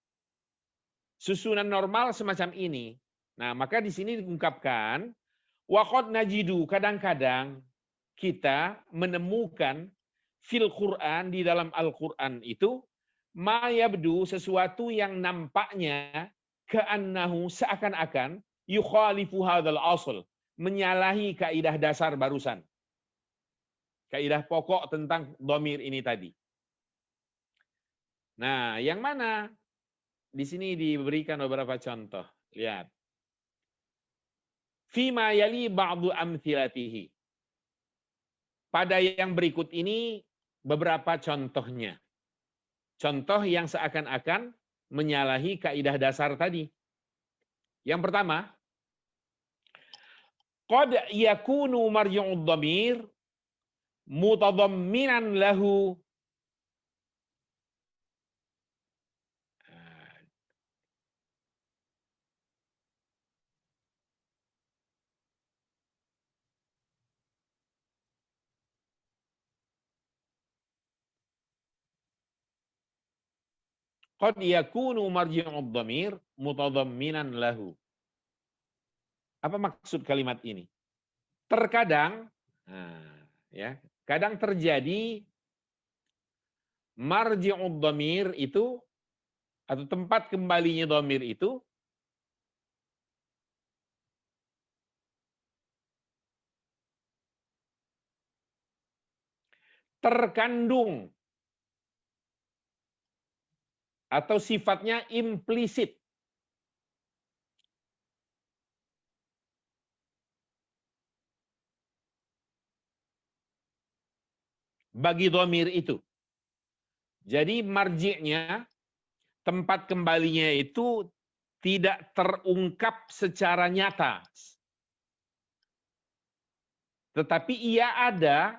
Susunan normal semacam ini. Nah, maka di sini diungkapkan wa qad najidu, kadang-kadang kita menemukan fil Quran, di dalam Al-Qur'an itu ma yabdu, sesuatu yang nampaknya ka'annahu, seakan-akan yukhalifu hadzal asl, menyalahi kaidah dasar barusan. Kaidah pokok tentang dhamir ini tadi. Nah, yang mana? Di sini diberikan beberapa contoh. Lihat. Fima yali ba'du amthilatihi. Pada yang berikut ini beberapa contohnya. Contoh yang seakan-akan menyalahi kaidah dasar tadi. Yang pertama, qad yakunu marji'ud dhamir mutadamminan lahu. Qad yakunu marji'ud dhamir mutadamminan lahu. Apa maksud kalimat ini? Terkadang, kadang terjadi marji'ud dhamir itu, atau tempat kembalinya dhamir itu terkandung atau sifatnya implisit. Bagi dhamir itu. Jadi marji'nya, tempat kembalinya itu tidak terungkap secara nyata. Tetapi ia ada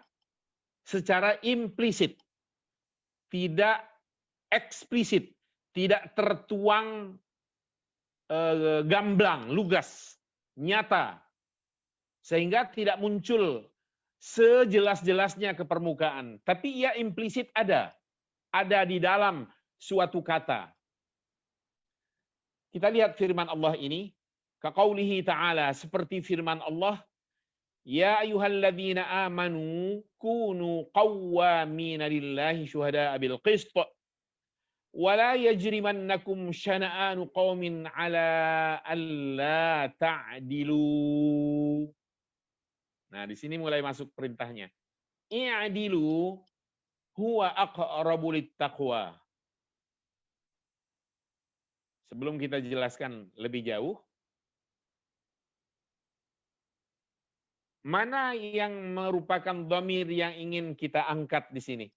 secara implisit. Tidak eksplisit. Tidak tertuang gamblang, lugas, nyata. Sehingga tidak muncul sejelas-jelasnya ke permukaan. Tapi ia implisit ada. Ada di dalam suatu kata. Kita lihat firman Allah ini. Kaqaulihi ta'ala, seperti firman Allah. Ya ayyuhalladzina amanu kunu qawwamina lillahi syuhada'a bil qist. Wala yajrimannakum syana'anu qaumin ala alla ta'dilu. Nah, di sini mulai masuk perintahnya. I'dilu huwa aqrabu littaqwa. Sebelum kita jelaskan lebih jauh, mana yang merupakan dhamir yang ingin kita angkat di sini?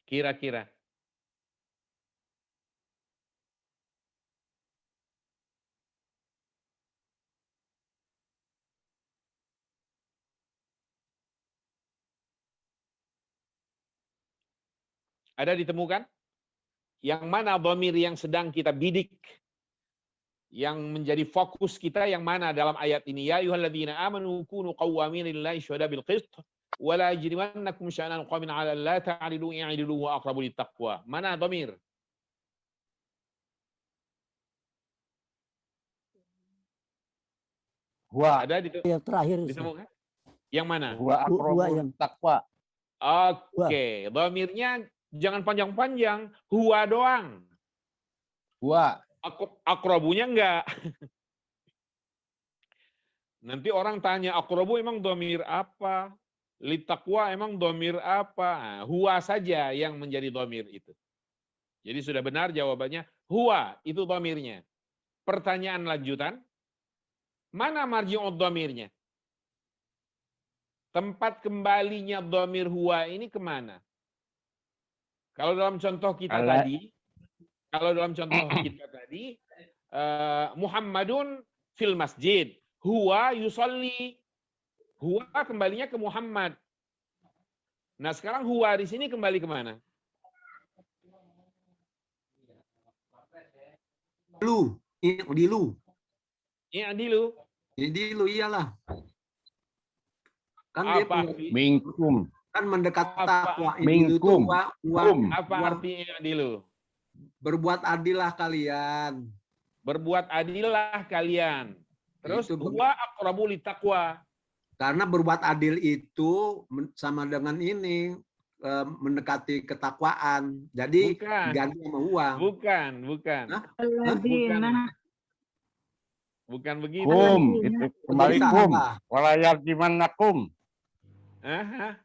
Kira-kira. Ada ditemukan? Yang mana dhamir yang sedang kita bidik, yang menjadi fokus kita yang mana dalam ayat ini? Ya ayyuhalladzina amanu kunu qawwamin lillahi syuhada bil qist wa la yajrimannakum syana'an qaumin 'ala alla ta'dilu i'dilu wa aqrabu littaqwa. Mana dhamir? Huwa. Ada Yang terakhir. ditemukan? Yang mana? Huwa Huwa aqrabul yang- Oke, taqwa. dhamirnya jangan panjang-panjang, huwa doang. Huwa. Aqrabunya enggak. Nanti orang tanya, aqrabu emang dhamir apa? Littaqwa emang dhamir apa? Nah, huwa saja yang menjadi dhamir itu. Jadi sudah benar jawabannya, huwa itu dhamirnya. Pertanyaan lanjutan, mana marji'ud dhamirnya? Tempat kembalinya dhamir huwa ini kemana? Kalau dalam contoh kita Ala- tadi, Muhammadun fil masjid, huwa yusolli, huwa kembalinya ke Muhammad. Nah sekarang huwa di sini kembali kemana? Lu, di lu. I'dilu. Di lu iyalah. Kan dia Apa punya- Minkum. kan mendekat Apa? takwa. Ini itu Minkum. apa Wah. arti i'dilu? Berbuat adillah kalian. Berbuat adillah kalian. Terus Itu huwa aqrabu littaqwa. Karena berbuat adil itu sama dengan ini mendekati ketakwaan. Jadi Bukan. diganti sama uang. Bukan. Hah? Alladzina Bukan begitu. Kum. Itu kembali Jadi kum. salah. Wala yarjimannakum. Aha.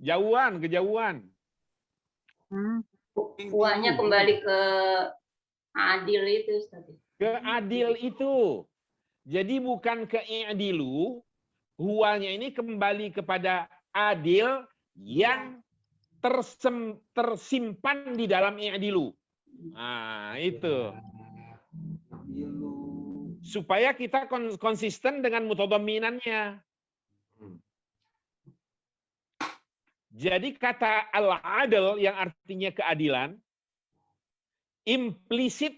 Kejauhan. Uangnya kembali ke adil itu, Ustaz. Ke adil itu. Jadi bukan ke i'dilu, huwanya ini kembali kepada adil yang tersimpan di dalam i'dilu. Nah, itu. Supaya kita konsisten dengan mutadhamminannya. Jadi kata al-adl yang artinya keadilan, implisit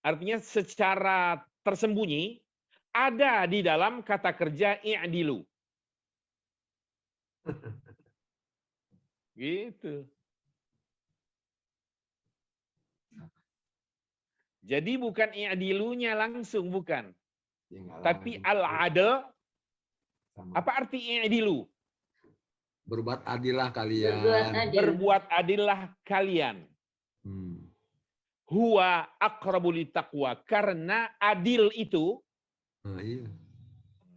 artinya secara tersembunyi ada di dalam kata kerja i'dilu. Gitu. Jadi bukan i'dilunya langsung, bukan. Tapi al-adl, apa arti i'dilu? Berbuat adillah kalian. Berbuat adil. Berbuat adillah kalian. Huwa aqrabu littaqwa, karena adil itu, Nah, iya.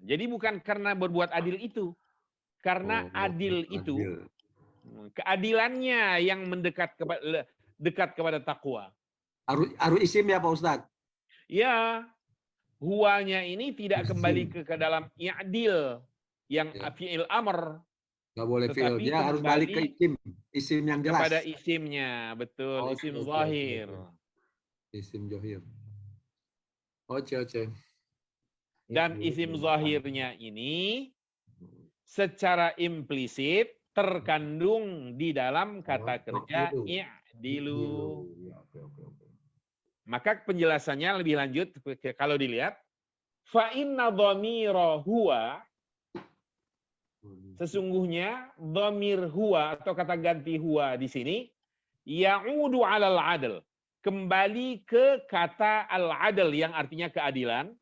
jadi bukan karena berbuat adil itu, karena Oh, adil adil. itu, keadilannya yang dekat kepada takwa. Harus isim ya Pak Ustadz? Ya, huwanya ini tidak Isim. kembali ke dalam i'dil yang Ya. fi'il amr, Nggak boleh fi'il. Tetapi Dia harus balik ke kembali isim. Isim yang jelas. kepada isimnya, betul, Oke, isim oke, zahir. oke. Isim johir. Oce. Dan isim zahirnya ini secara implisit terkandung di dalam kata kerja i'dilu. Maka penjelasannya lebih lanjut kalau dilihat, fa inna dhamira huwa, sesungguhnya dhamir huwa atau kata ganti huwa di sini ya'udu 'alal 'adl, kembali ke kata al-'adl yang artinya keadilan,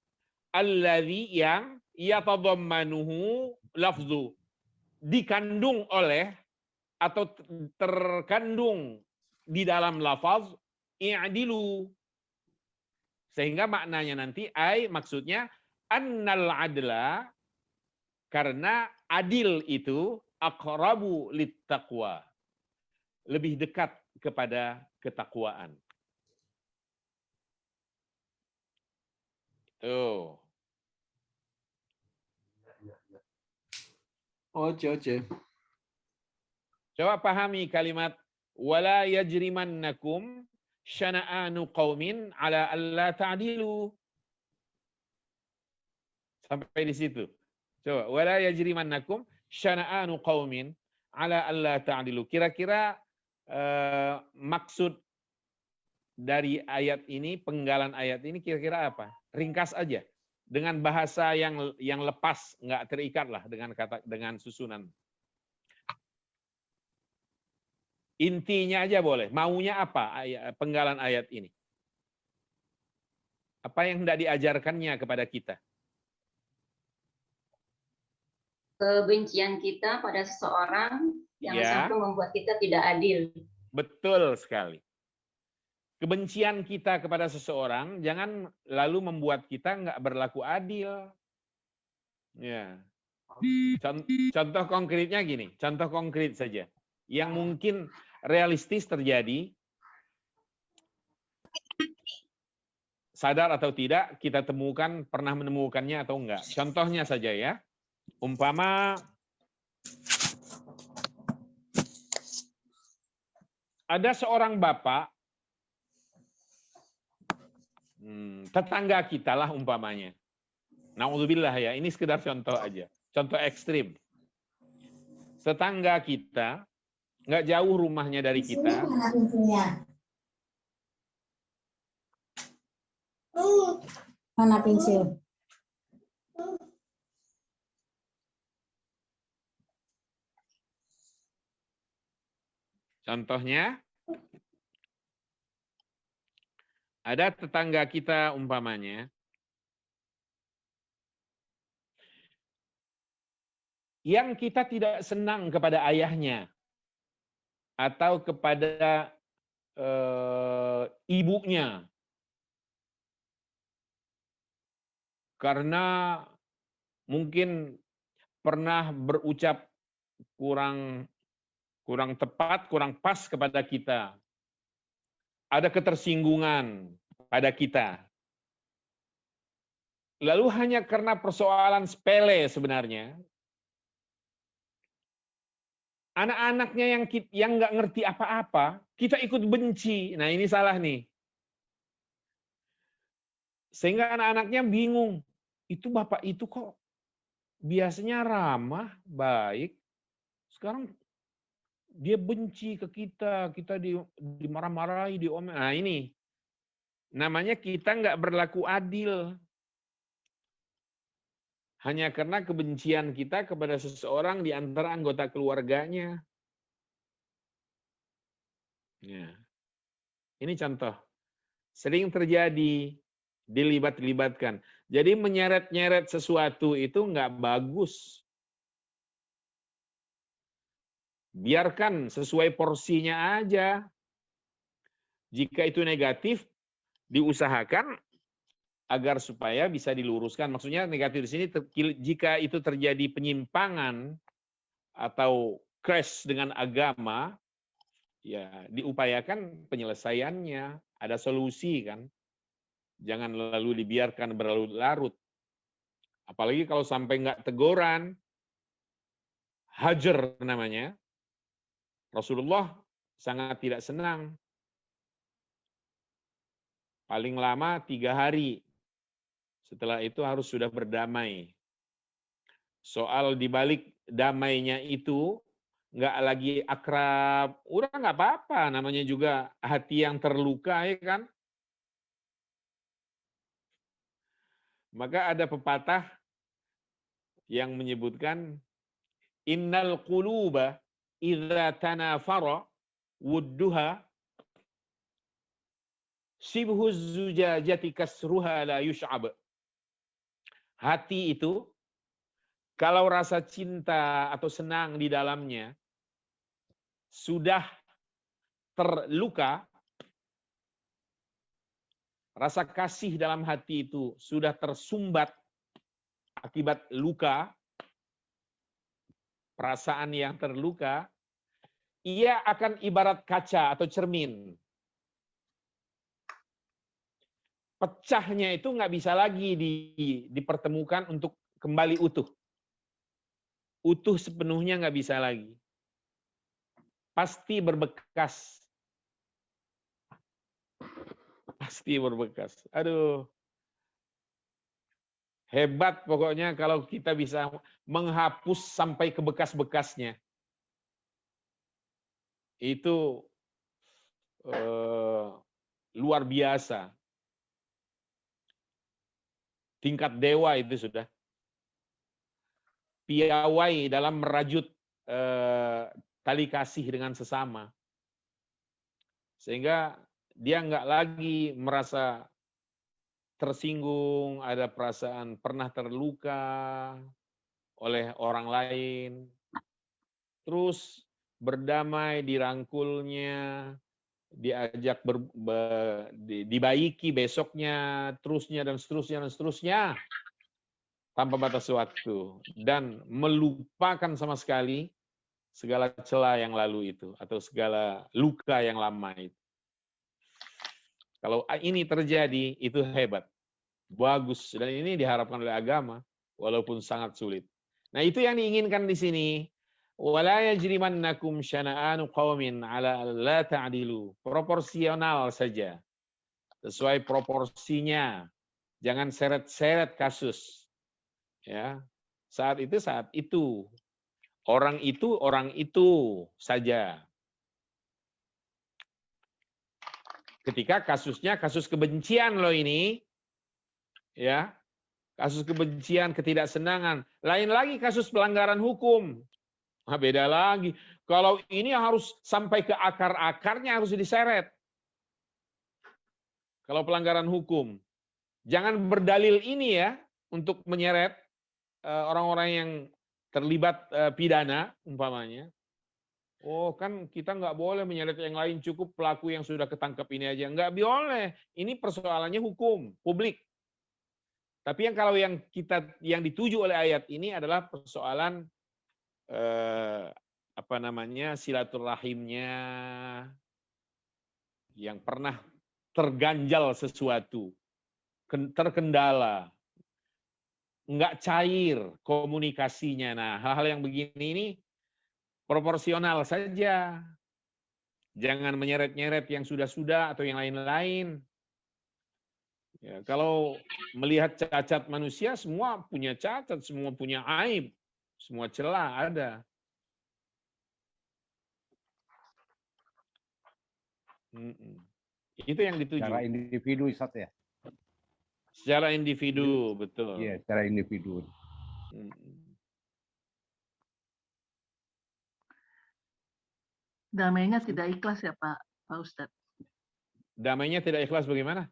alladzi yang yatadhammanuhu lafzu, dikandung oleh atau terkandung di dalam lafaz i'dilu. Sehingga maknanya nanti maksudnya annal adla, karena adil itu aqrabu littaqwa, lebih dekat kepada ketakwaan. Tuh. Oce. Coba pahami kalimat wala yajrimannakum syana'anu qaumin ala alla ta'dilu. Sampai di situ. Coba wala yajrimannakum syana'anu qaumin ala alla ta'dilu. Kira-kira maksud dari ayat ini, penggalan ayat ini kira-kira apa? Ringkas aja. Dengan bahasa yang lepas, nggak terikat lah dengan susunan. Intinya aja boleh. Maunya apa penggalan ayat ini? Apa yang hendak diajarkannya kepada kita? Kebencian kita pada seseorang yang Ya. sampai membuat kita tidak adil. Betul sekali. Kebencian kita kepada seseorang jangan lalu membuat kita nggak berlaku adil. Ya. Contoh konkretnya gini, contoh konkret saja. Yang mungkin realistis terjadi, sadar atau tidak, kita temukan, pernah menemukannya atau enggak. Contohnya saja ya. Umpama ada seorang bapak, tetangga kita lah umpamanya. Na'udzubillah ya, ini sekedar contoh aja. Contoh ekstrim. Tetangga kita, nggak jauh rumahnya dari kita. Mana pensil? Contohnya, ada tetangga kita umpamanya, yang kita tidak senang kepada ayahnya, atau kepada ibunya, karena mungkin pernah berucap kurang tepat, kurang pas kepada kita. Ada ketersinggungan pada kita. Lalu hanya karena persoalan sepele sebenarnya, anak-anaknya yang nggak ngerti apa-apa, kita ikut benci. Nah ini salah nih. Sehingga anak-anaknya bingung. Itu bapak itu kok biasanya ramah, baik. Sekarang dia benci ke kita dimarah-marahi, diomel. Nah ini, namanya kita nggak berlaku adil. Hanya karena kebencian kita kepada seseorang di antara anggota keluarganya. Ya. Ini contoh. Sering terjadi, dilibat-libatkan. Jadi menyeret-nyeret sesuatu itu nggak bagus. Biarkan sesuai porsinya aja. Jika itu negatif, diusahakan agar supaya bisa diluruskan. Maksudnya negatif di sini, jika itu terjadi penyimpangan atau crash dengan agama, ya diupayakan penyelesaiannya. Ada solusi kan. Jangan lalu dibiarkan berlarut-larut. Apalagi kalau sampai nggak teguran, hajar namanya. Rasulullah sangat tidak senang. Paling lama 3 hari. Setelah itu harus sudah berdamai. Soal dibalik damainya itu, nggak lagi akrab. Udah nggak apa-apa, namanya juga hati yang terluka, ya kan? Maka ada pepatah yang menyebutkan, innal quluba idza tanafara wudduha sibhu zujajati kasruha la yush'ab. Hati itu kalau rasa cinta atau senang di dalamnya sudah terluka, rasa kasih dalam hati itu sudah tersumbat akibat luka, perasaan yang terluka, ia akan ibarat kaca atau cermin. Pecahnya itu nggak bisa lagi dipertemukan untuk kembali utuh. Utuh sepenuhnya nggak bisa lagi. Pasti berbekas. Pasti berbekas. Aduh. Hebat pokoknya kalau kita bisa menghapus sampai ke bekas-bekasnya. Itu luar biasa. Tingkat dewa itu sudah. Piawai dalam merajut tali kasih dengan sesama. Sehingga dia nggak lagi merasa tersinggung, ada perasaan pernah terluka oleh orang lain. Terus berdamai, dirangkulnya, diajak dibaiki besoknya, terusnya dan seterusnya dan seterusnya. Tanpa batas waktu. Dan melupakan sama sekali segala celah yang lalu itu. Atau segala luka yang lama itu. Kalau ini terjadi, itu hebat. Bagus. Dan ini diharapkan oleh agama. Walaupun sangat sulit. Nah itu yang diinginkan di sini. وَلَا يَجْرِمَنَّكُمْ شَنَآنُ قَوْمٍ عَلَى أَلَّا تَعْدِلُوا. Proporsional saja. Sesuai proporsinya. Jangan seret-seret kasus. Ya, saat itu orang itu saja. Ketika kasusnya kasus kebencian loh ini, ya, kasus kebencian, ketidaksenangan, lain lagi kasus pelanggaran hukum, nah, beda lagi. Kalau ini harus sampai ke akar-akarnya harus diseret. Kalau pelanggaran hukum, jangan berdalil ini ya untuk menyeret orang-orang yang terlibat pidana umpamanya. Oh kan kita nggak boleh menyeret yang lain, cukup pelaku yang sudah ketangkep ini aja. Nggak boleh. Ini persoalannya hukum publik. Tapi kalau yang dituju oleh ayat ini adalah persoalan silaturahimnya yang pernah terganjal sesuatu, terkendala. Nggak cair komunikasinya. Nah, hal-hal yang begini ini proporsional saja. Jangan menyeret-nyeret yang sudah-sudah atau yang lain-lain. Ya, kalau melihat cacat manusia, semua punya cacat, semua punya aib, semua celah ada. Itu yang dituju. Secara individu, Ustaz ya? Secara individu, betul. Iya, secara individu. Damainya tidak ikhlas ya Pak Ustadz? Damainya tidak ikhlas bagaimana?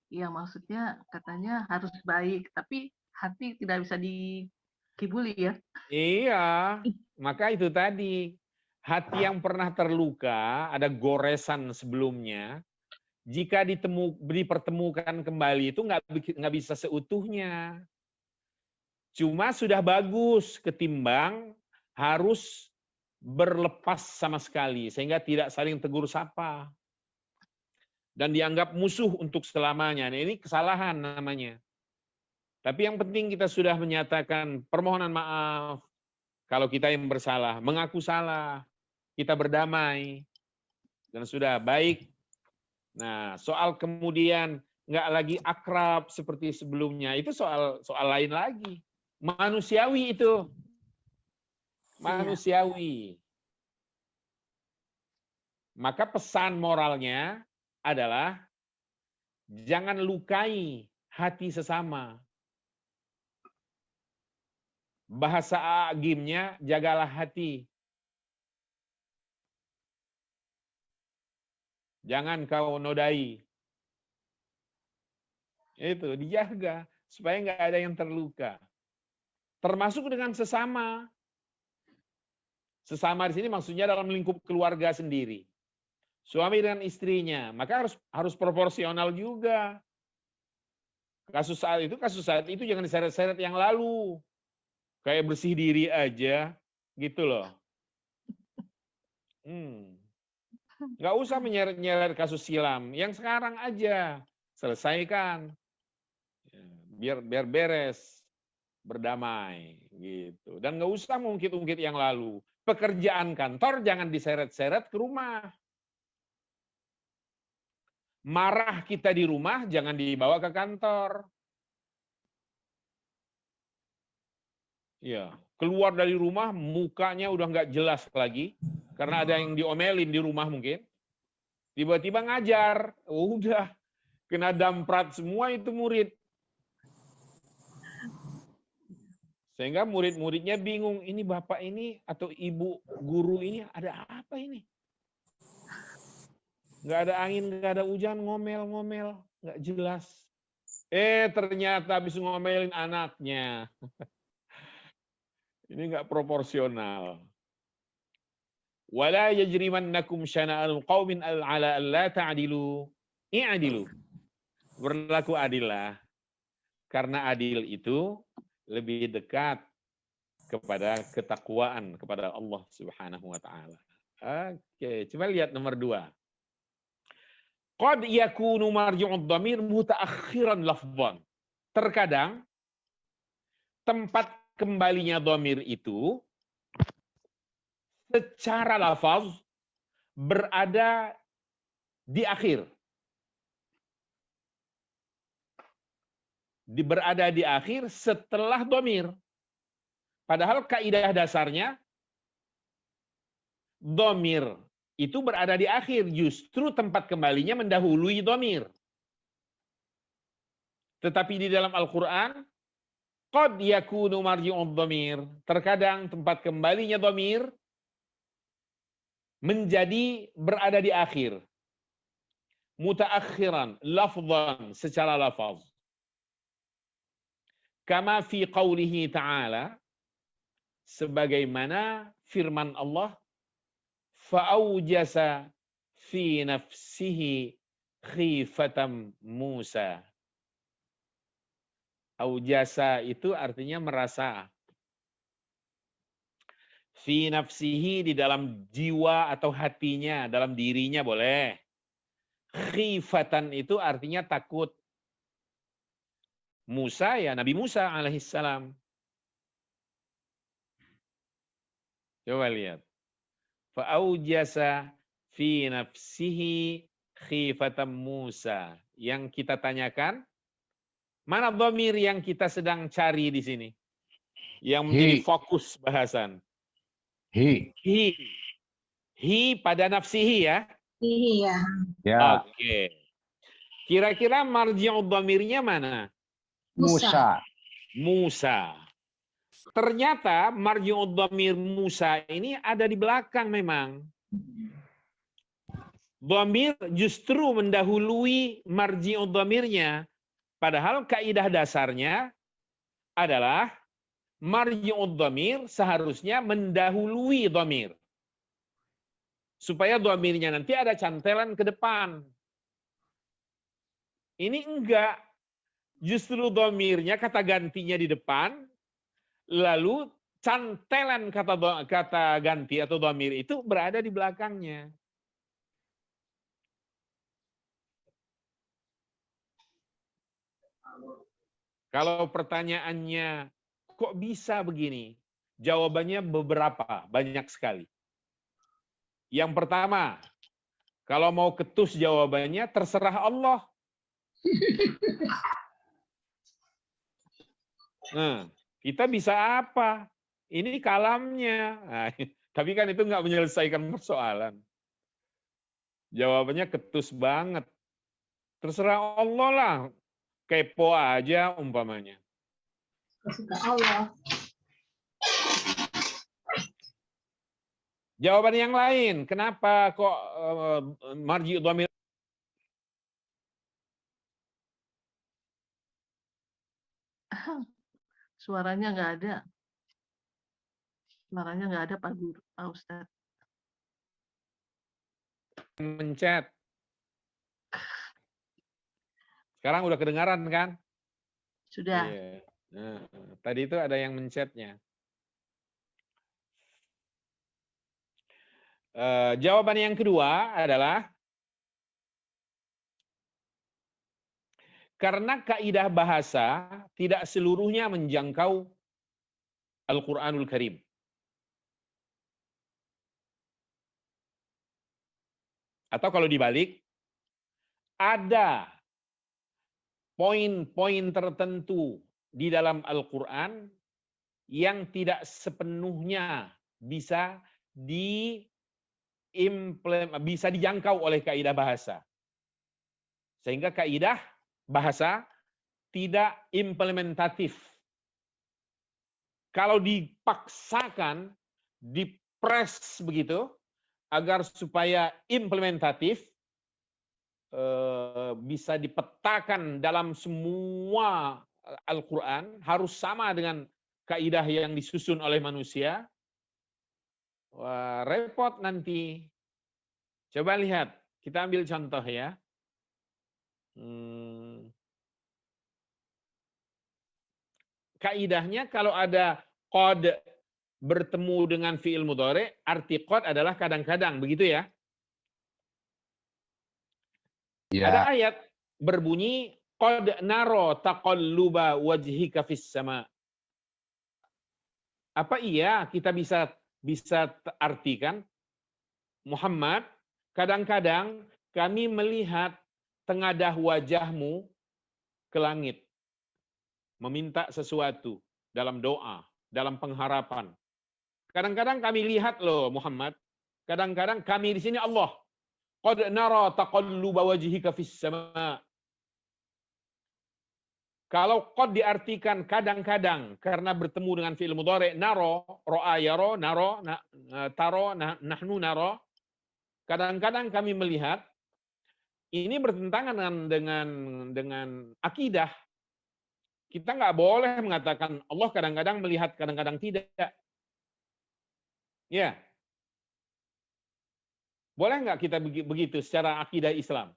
Iya, maksudnya katanya harus baik, tapi hati tidak bisa dikibuli ya? Iya, maka itu tadi. Hati yang pernah terluka, ada goresan sebelumnya, jika dipertemukan kembali itu nggak bisa seutuhnya. Cuma sudah bagus ketimbang harus berlepas sama sekali sehingga tidak saling tegur sapa dan dianggap musuh untuk selamanya. Nah, ini kesalahan namanya. Tapi yang penting kita sudah menyatakan permohonan maaf kalau kita yang bersalah, mengaku salah, kita berdamai dan sudah baik. Nah, soal kemudian nggak lagi akrab seperti sebelumnya, itu soal lain lagi. Manusiawi itu. Manusiawi. Maka pesan moralnya adalah jangan lukai hati sesama. Bahasa agimnya, jagalah hati. Jangan kau nodai. Itu dijaga supaya nggak ada yang terluka. Termasuk dengan sesama. Sesama di sini maksudnya dalam lingkup keluarga sendiri. Suami dengan istrinya, maka harus proporsional juga. Kasus saat itu jangan diseret-seret yang lalu. Kayak bersih diri aja, gitu loh. Nggak usah menyeret-nyeret kasus silam. Yang sekarang aja. Selesaikan. Biar beres. Berdamai. Gitu. Dan nggak usah mengungkit-ungkit yang lalu. Pekerjaan kantor jangan diseret-seret ke rumah. Marah kita di rumah jangan dibawa ke kantor. Ya, keluar dari rumah mukanya udah nggak jelas lagi. Karena ada yang diomelin di rumah mungkin. Tiba-tiba ngajar, udah kena damprat semua itu murid. Sehingga murid-muridnya bingung, ini bapak ini atau ibu guru ini ada apa ini? Nggak ada angin, nggak ada hujan, ngomel-ngomel, nggak jelas. Ternyata habis ngomelin anaknya. Ini nggak proporsional. Wala yajrimannakum syana'anu qaumin ala alla ta'dilu. I'dilu. Berlaku adillah. Karena adil itu lebih dekat kepada ketakwaan kepada Allah Subhanahu wa taala. Oke, coba lihat nomor 2. Qad yakunu marji'ud dhamir mutaakhiran lafdhan. Terkadang tempat kembalinya dhamir itu secara lafaz berada di akhir. Berada di akhir setelah dhamir. Padahal kaidah dasarnya dhamir itu berada di akhir, justru tempat kembalinya mendahului dhamir. Tetapi di dalam Al-Qur'an qad yakunu marji'ud dhamir, terkadang tempat kembalinya dhamir menjadi berada di akhir. Mutaakhiran lafdhan, secara lafaz. Kama fi qawlihi ta'ala, sebagaimana firman Allah, fa'aujasa fi nafsihi khifatan Musa. Aujasa itu artinya merasa. Fi nafsihi, di dalam jiwa atau hatinya, dalam dirinya boleh. Khifatan itu artinya takut. Musa ya Nabi Musa alaihissalam. Coba lihat. Fa'aujasa fi nafsihi khifatan Musa. Yang kita tanyakan, mana dhamir yang kita sedang cari di sini? Yang menjadi fokus bahasan. Hi. Hi pada nafsihi ya? Iya. Ya. Oke. Kira-kira marji'ud dhamirnya mana? Musa. Musa. Ternyata marji'ud dhamir Musa ini ada di belakang memang. Dhamir justru mendahului marji'ud dhamirnya. Padahal kaidah dasarnya adalah marji'ud dhamir seharusnya mendahului dhamir. Supaya dhamirnya nanti ada cantelan ke depan. Ini enggak. Justru dhamirnya, kata gantinya di depan, lalu cantelan kata ganti atau dhamir itu berada di belakangnya. Kalau pertanyaannya, kok bisa begini? Jawabannya beberapa, banyak sekali. Yang pertama, kalau mau ketus jawabannya, terserah Allah. Nah, kita bisa apa? Ini kalamnya. Nah, tapi kan itu nggak menyelesaikan persoalan. Jawabannya ketus banget. Terserah Allah lah. Kepo aja umpamanya. Terserah Allah. Jawaban yang lain, kenapa kok marji' dhamir? Suaranya nggak ada. Suaranya nggak ada Pak Guru, Pak Ustadz. Mencet. Sekarang udah kedengaran kan? Sudah. Iya. Nah, tadi itu ada yang mencetnya. Jawaban yang kedua adalah karena kaidah bahasa tidak seluruhnya menjangkau Al-Quranul Karim. Atau kalau dibalik, ada poin-poin tertentu di dalam Al-Quran yang tidak sepenuhnya bisa bisa dijangkau oleh kaidah bahasa. Sehingga kaidah bahasa tidak implementatif. Kalau dipaksakan, dipres begitu, agar supaya implementatif, bisa dipetakan dalam semua Al-Quran, harus sama dengan kaidah yang disusun oleh manusia. Wah, repot nanti. Coba lihat, kita ambil contoh ya. Kaidahnya kalau ada qad bertemu dengan fi'il mudhari, arti qad adalah kadang-kadang, begitu ya? Ada Ya. ayat berbunyi qad naro taqalluba wajhika fis sama. Apa iya kita bisa artikan, Muhammad, kadang-kadang kami melihat tengadah wajahmu ke langit, meminta sesuatu dalam doa, dalam pengharapan. Kadang-kadang kami lihat loh Muhammad, kadang-kadang kami di sini Allah. Qad nara taqalluba wajhika fis sama. Kalau qad diartikan kadang-kadang karena bertemu dengan fi'il mudhari, naro, ra'a yaro, naro, taro, nahnu naro. Kadang-kadang kami melihat, ini bertentangan dengan akidah. Kita nggak boleh mengatakan Allah kadang-kadang melihat, kadang-kadang tidak. Ya. Boleh nggak kita begitu secara akidah Islam?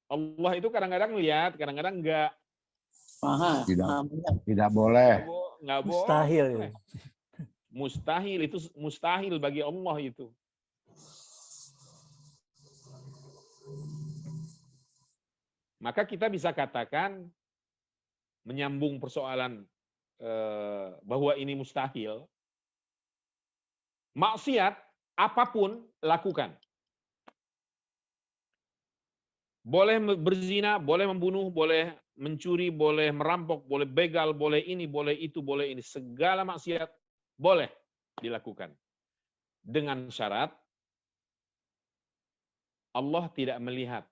Allah itu kadang-kadang melihat, kadang-kadang enggak. Tidak boleh. Nggak Mustahil. boleh. Mustahil, itu mustahil bagi Allah itu. Maka kita bisa katakan, menyambung persoalan bahwa ini mustahil, maksiat apapun lakukan. Boleh berzina, boleh membunuh, boleh mencuri, boleh merampok, boleh begal, boleh ini, boleh itu, boleh ini. Segala maksiat boleh dilakukan. Dengan syarat Allah tidak melihat.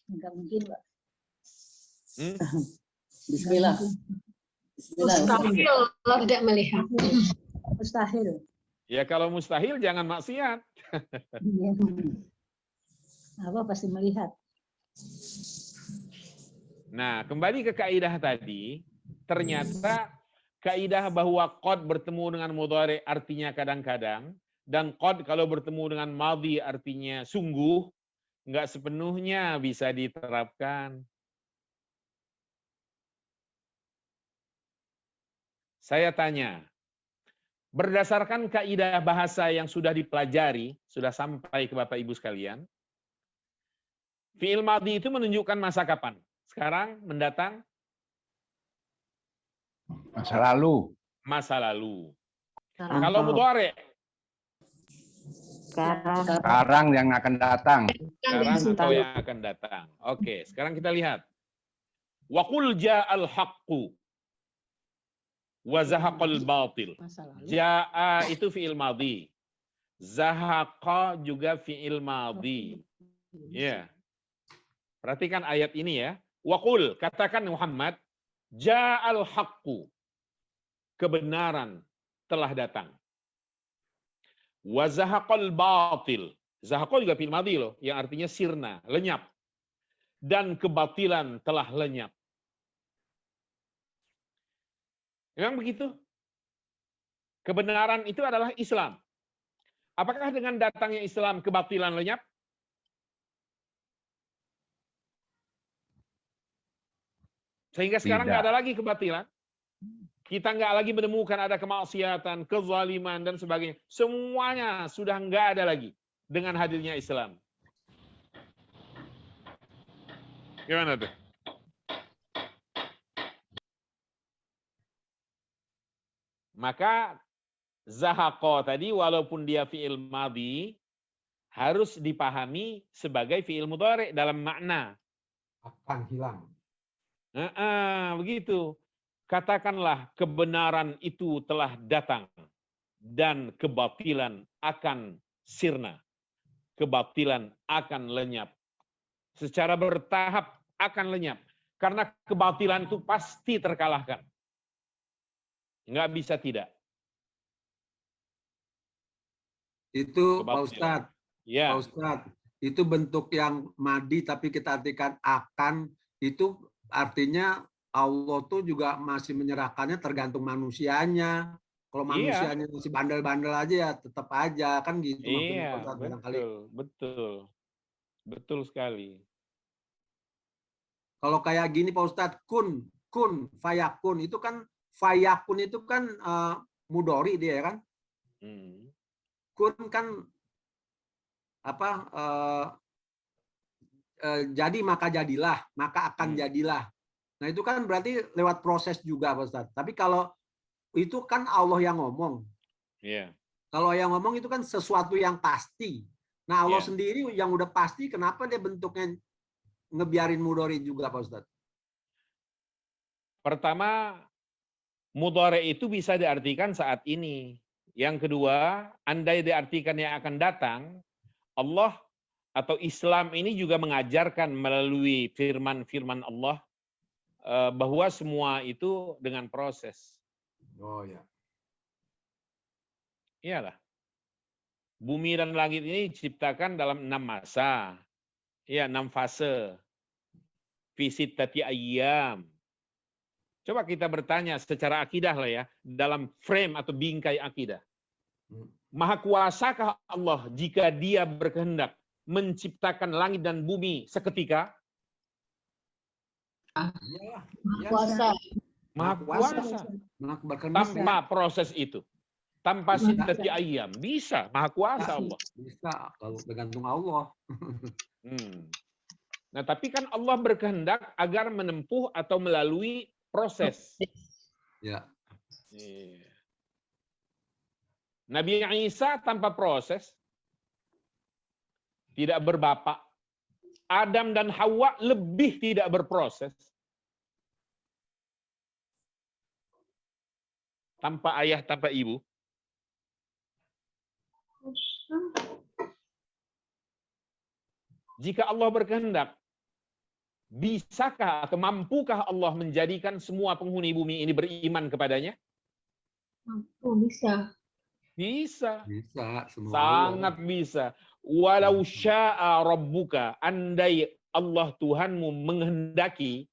Enggak mungkin, Pak. Bismillah. Mustahil Allah tidak melihat. Mustahil. Ya kalau mustahil jangan maksiat. Allah pasti melihat. Nah, kembali ke kaidah tadi, ternyata kaidah bahwa qad bertemu dengan mudhari artinya kadang-kadang, dan qad kalau bertemu dengan madhi artinya sungguh, nggak sepenuhnya bisa diterapkan. Saya tanya, berdasarkan kaidah bahasa yang sudah dipelajari, sudah sampai ke Bapak Ibu sekalian, fi'il madhi itu menunjukkan masa kapan? Sekarang, mendatang? Masa lalu. Masa lalu. Sekarang. Kalau mudhari? Sekarang yang akan datang. Sekarang atau yang akan datang. Oke, sekarang kita lihat. Wa qul ja'al haqqu wa zahaqal batil. Ja'a itu fi'il madhi. Zahaqa juga fi'il madhi. Ya. Perhatikan ayat ini ya. Wa qul, katakan Muhammad, ja'al haqqu. Kebenaran telah datang. Wa zahaqal batil. Zahaqa juga fi'il madhi loh, yang artinya sirna, lenyap. Dan kebatilan telah lenyap. Memang begitu? Kebenaran itu adalah Islam. Apakah dengan datangnya Islam kebatilan lenyap? Sehingga sekarang nggak ada lagi kebatilan. Kita nggak lagi menemukan ada kemaksiatan, kezaliman, dan sebagainya. Semuanya sudah nggak ada lagi dengan hadirnya Islam. Gimana tuh? Maka zahaqa tadi walaupun dia fi'il madhi harus dipahami sebagai fi'il mudhari dalam makna Akan hilang. begitu. Katakanlah kebenaran itu telah datang dan kebatilan akan sirna. Kebatilan akan lenyap. Secara bertahap akan lenyap. Karena kebatilan itu pasti terkalahkan. Nggak bisa tidak. Itu Pak Kebatilan. Ustadz. Ya. Pak Ustadz, itu bentuk yang madi tapi kita artikan akan, itu artinya Allah tuh juga masih menyerahkannya tergantung manusianya. Kalau manusianya masih bandel-bandel aja ya tetap aja kan gitu maksudnya Pak Ustadz, barangkali. Betul sekali. Kalau kayak gini Pak Ustadz, kun, fayakun itu kan mudori dia ya kan? Kun kan apa? Jadi maka jadilah, maka akan jadilah. Nah itu kan berarti lewat proses juga Pak Ustadz. Tapi kalau itu kan Allah yang ngomong. Iya. Kalau yang ngomong itu kan sesuatu yang pasti. Nah Allah sendiri yang udah pasti, kenapa dia bentuknya ngebiarin mudhari juga Pak Ustadz? Pertama, mudhari itu bisa diartikan saat ini. Yang kedua, andai diartikan yang akan datang, Allah atau Islam ini juga mengajarkan melalui firman-firman Allah bahwa semua itu dengan proses. Oh ya. Iyalah. Bumi dan langit ini diciptakan dalam 6 masa. Ya, 6 fase. Fi sittati ayyam. Coba kita bertanya secara akidah lah ya, dalam frame atau bingkai akidah. Maha kuasakah Allah jika dia berkehendak menciptakan langit dan bumi seketika? Kuasa. Maha kuasa. Tanpa proses itu. Tanpa sittati ayyam. Bisa, maha kuasa Allah. Bisa, kalau tergantung Allah. Nah, tapi kan Allah berkehendak agar menempuh atau melalui proses. Ya. Nabi Isa tanpa proses, tidak berbapak. Adam dan Hawa lebih tidak berproses. Tanpa ayah, tanpa ibu. Jika Allah berkehendak, bisakah atau mampukah Allah menjadikan semua penghuni bumi ini beriman kepadanya? Mampu, bisa. Bisa. Bisa, semua Sangat Allah. bisa. Walau sya'a rabbuka, andai Allah Tuhanmu menghendaki,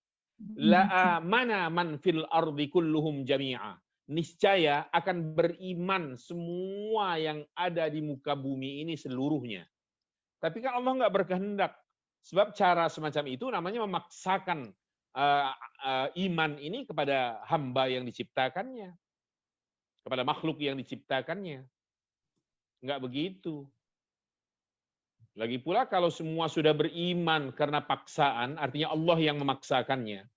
la'amana man fil ardi kulluhum jami'a. Niscaya akan beriman semua yang ada di muka bumi ini seluruhnya. Tapi kan Allah nggak berkehendak. Sebab cara semacam itu namanya memaksakan iman ini kepada hamba yang diciptakannya. Kepada makhluk yang diciptakannya. Nggak begitu. Lagi pula kalau semua sudah beriman karena paksaan, artinya Allah yang memaksakannya.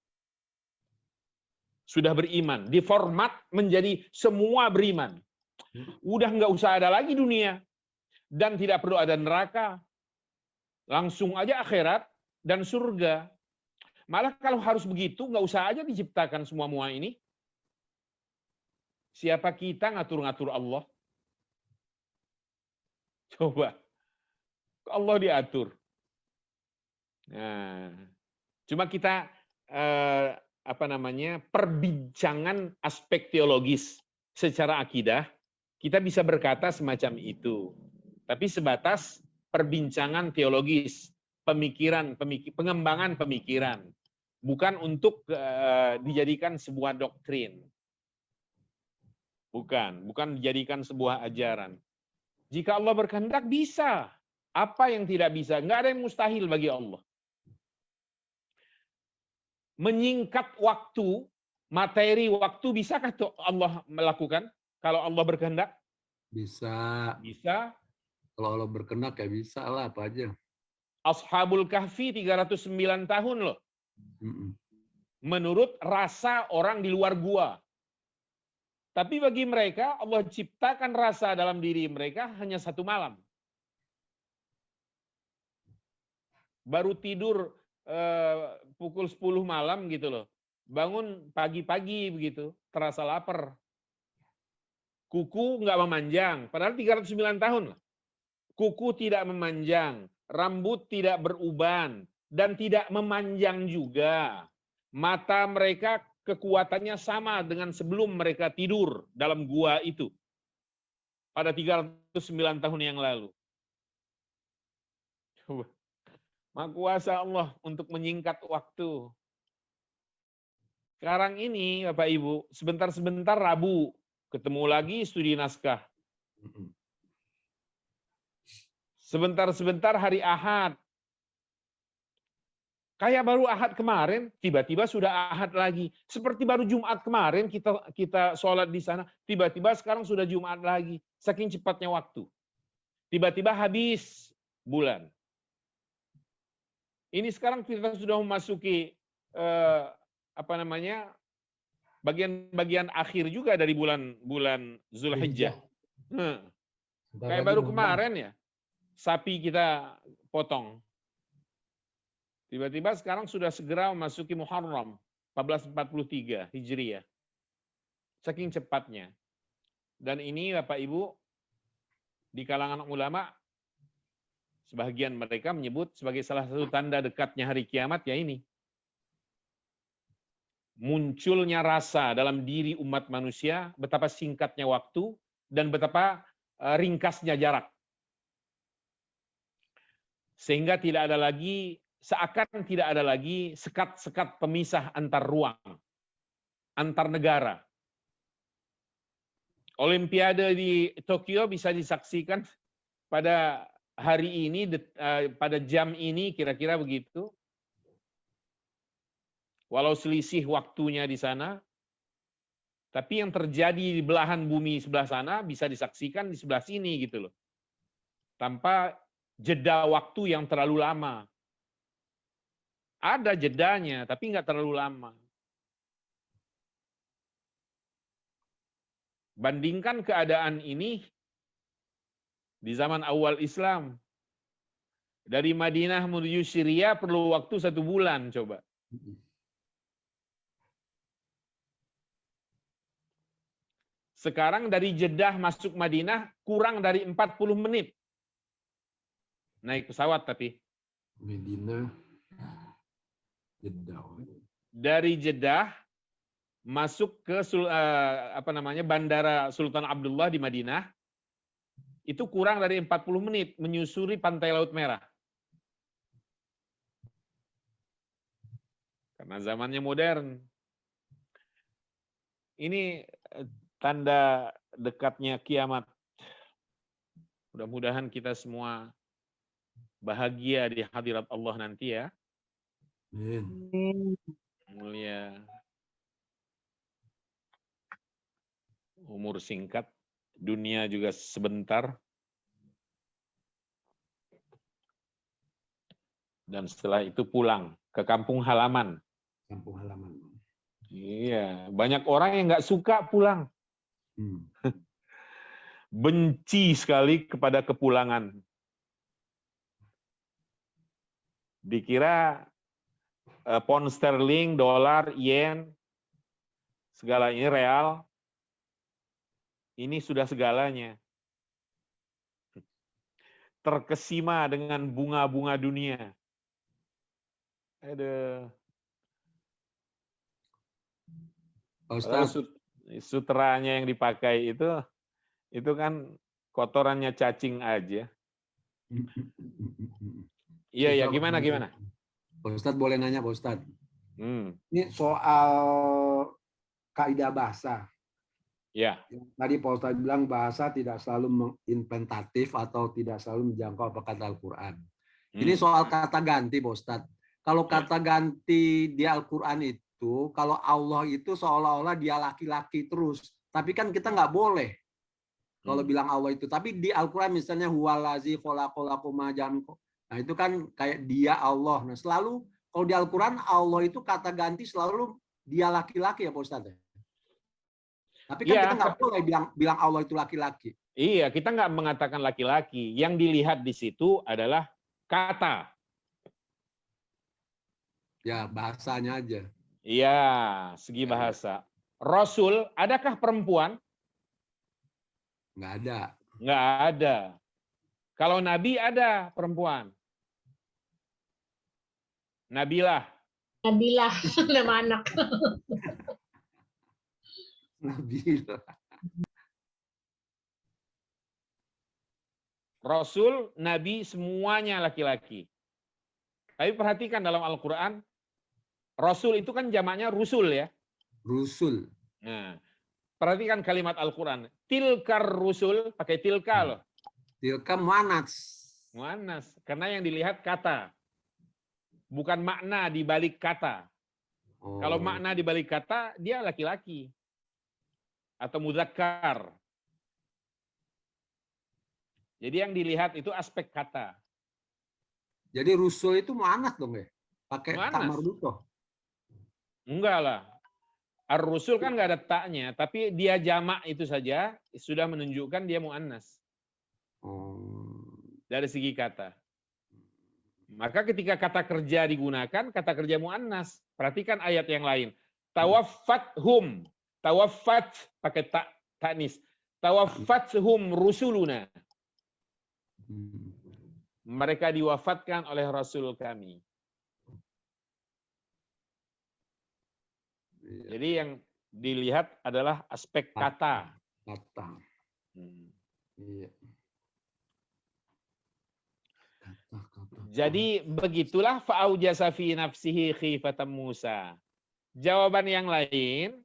Sudah beriman, diformat menjadi semua beriman. Udah nggak usah ada lagi dunia. Dan tidak perlu ada neraka. Langsung aja akhirat dan surga. Malah kalau harus begitu, nggak usah aja diciptakan semua-mua ini. Siapa kita ngatur-ngatur Allah? Coba. Allah diatur. Nah, cuma kita perbincangan aspek teologis secara akidah, kita bisa berkata semacam itu. Tapi sebatas perbincangan teologis, pengembangan pemikiran, bukan untuk dijadikan sebuah doktrin. Bukan dijadikan sebuah ajaran. Jika Allah berkehendak bisa. Apa yang tidak bisa? Nggak ada yang mustahil bagi Allah. Menyingkat waktu, materi waktu, bisakah Allah melakukan? Kalau Allah berkehendak? Bisa. Bisa. Kalau Allah berkehendak ya bisa lah apa aja. Ashabul Kahfi 309 tahun loh. Menurut rasa orang di luar gua. Tapi bagi mereka, Allah ciptakan rasa dalam diri mereka hanya 1 malam. Baru tidur pukul 10 malam gitu loh. bangun pagi-pagi begitu, terasa lapar. Kuku nggak memanjang, padahal 309 tahun. Kuku tidak memanjang, rambut tidak beruban, dan tidak memanjang juga. Mata mereka kekuatannya sama dengan sebelum mereka tidur dalam gua itu. Pada 309 tahun yang lalu. Coba. Maha kuasa Allah untuk menyingkat waktu. Sekarang ini Bapak Ibu, sebentar-sebentar Rabu, ketemu lagi studi naskah. Sebentar-sebentar hari Ahad. Kayak baru Ahad kemarin, tiba-tiba sudah Ahad lagi. Seperti baru Jumat kemarin kita sholat di sana, tiba-tiba sekarang sudah Jumat lagi. Saking cepatnya waktu. Tiba-tiba habis bulan. Ini sekarang kita sudah memasuki bagian-bagian akhir juga dari bulan Zulhijjah. Kayak baru kemarin ya, sapi kita potong. Tiba-tiba sekarang sudah segera memasuki Muharram 1443 Hijriah. Saking cepatnya. Dan ini Bapak Ibu, di kalangan ulama, sebagian mereka menyebut sebagai salah satu tanda dekatnya hari kiamat ya ini. Munculnya rasa dalam diri umat manusia, betapa singkatnya waktu, dan betapa ringkasnya jarak. Sehingga seakan tidak ada lagi sekat-sekat pemisah antar ruang, antar negara. Olimpiade di Tokyo bisa disaksikan pada hari ini, pada jam ini, kira-kira begitu. Walau selisih waktunya di sana, tapi yang terjadi di belahan bumi sebelah sana bisa disaksikan di sebelah sini gitu loh. Tanpa jeda waktu yang terlalu lama. Ada jedanya, tapi nggak terlalu lama. Bandingkan keadaan ini di zaman awal Islam. Dari Madinah menuju Syria perlu waktu 1 bulan, coba. Sekarang dari Jeddah masuk Madinah kurang dari 40 menit. Naik pesawat tapi. Madinah, Jeddah. Dari Jeddah masuk ke Bandara Sultan Abdullah di Madinah, itu kurang dari 40 menit menyusuri pantai Laut Merah. Karena zamannya modern. Ini tanda dekatnya kiamat. Mudah-mudahan kita semua bahagia di hadirat Allah nanti ya. Amin. Mulia. Umur singkat, dunia juga sebentar. Dan setelah itu pulang ke kampung halaman. Kampung halaman. Iya, banyak orang yang nggak suka pulang. Benci sekali kepada kepulangan. Dikira pound sterling, dolar, yen, segala ini real. Ini sudah segalanya. Terkesima dengan bunga-bunga dunia. Aduh. Ustaz, Sutranya yang dipakai itu kan kotorannya cacing aja. Iya ya, gimana? Pak Ustadz boleh nanya Pak Ustadz? Ini soal kaidah bahasa. Ya. Tadi Pak Ustadz bilang bahasa tidak selalu mengimplementatif atau tidak selalu menjangkau apa kata Al-Quran. Ini soal kata ganti Pak Ustadz. Kalau kata ganti di Al-Quran itu, kalau Allah itu seolah-olah dia laki-laki terus. Tapi kan kita nggak boleh kalau bilang Allah itu. Tapi di Al-Quran misalnya huwalazi khalaqalakum ma jami'an. Nah itu kan kayak dia Allah. Nah selalu kalau di Al-Quran Allah itu kata ganti selalu dia laki-laki ya Pak Ustadz. Tapi kan kita nggak boleh bilang Allah itu laki-laki. Iya, kita nggak mengatakan laki-laki. Yang dilihat di situ adalah kata. Ya bahasanya aja. Iya, segi bahasa. Rasul, adakah perempuan? Nggak ada. Nggak ada. Kalau nabi ada perempuan. Nabilah. Nabilah nama anak. Nabila. Rasul, nabi semuanya laki-laki. Tapi perhatikan dalam Al-Quran, Rasul itu kan jamaknya rusul ya. Rusul. Nah, perhatikan kalimat Al-Quran. Tilkar rusul, pakai tilka loh. Tilka muannats. Muannas, karena yang dilihat kata. Bukan makna di balik kata. Oh. Kalau makna di balik kata, dia laki-laki. Atau mudzakkar. Jadi yang dilihat itu aspek kata. Jadi rusul itu muannats dong ya? Pakai Muannats. tak marbutoh. Enggak lah. Ar-rusul kan nggak ada taknya, tapi dia jamak itu saja sudah menunjukkan dia muannas Oh. dari segi kata. Maka ketika kata kerja digunakan, kata kerja muannas. Perhatikan ayat yang lain. Tawaffathum. Tawaffat pakai taknis. Tawaffathum rusuluna. Mereka diwafatkan oleh Rasul kami. Jadi yang dilihat adalah aspek kata. Kata. Iya. Kata. Jadi begitulah fa'aujasa fi nafsihi khifatan Musa. Jawaban yang lain,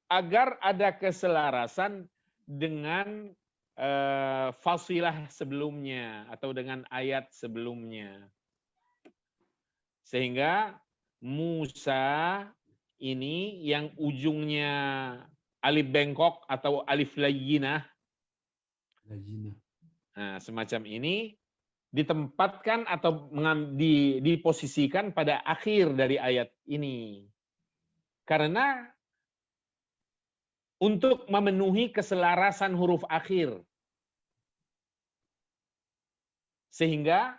agar ada keselarasan dengan fasilah sebelumnya atau dengan ayat sebelumnya. Sehingga Musa ini yang ujungnya alif bengkok atau alif layyinah. Nah, semacam ini ditempatkan atau diposisikan pada akhir dari ayat ini. Karena untuk memenuhi keselarasan huruf akhir. Sehingga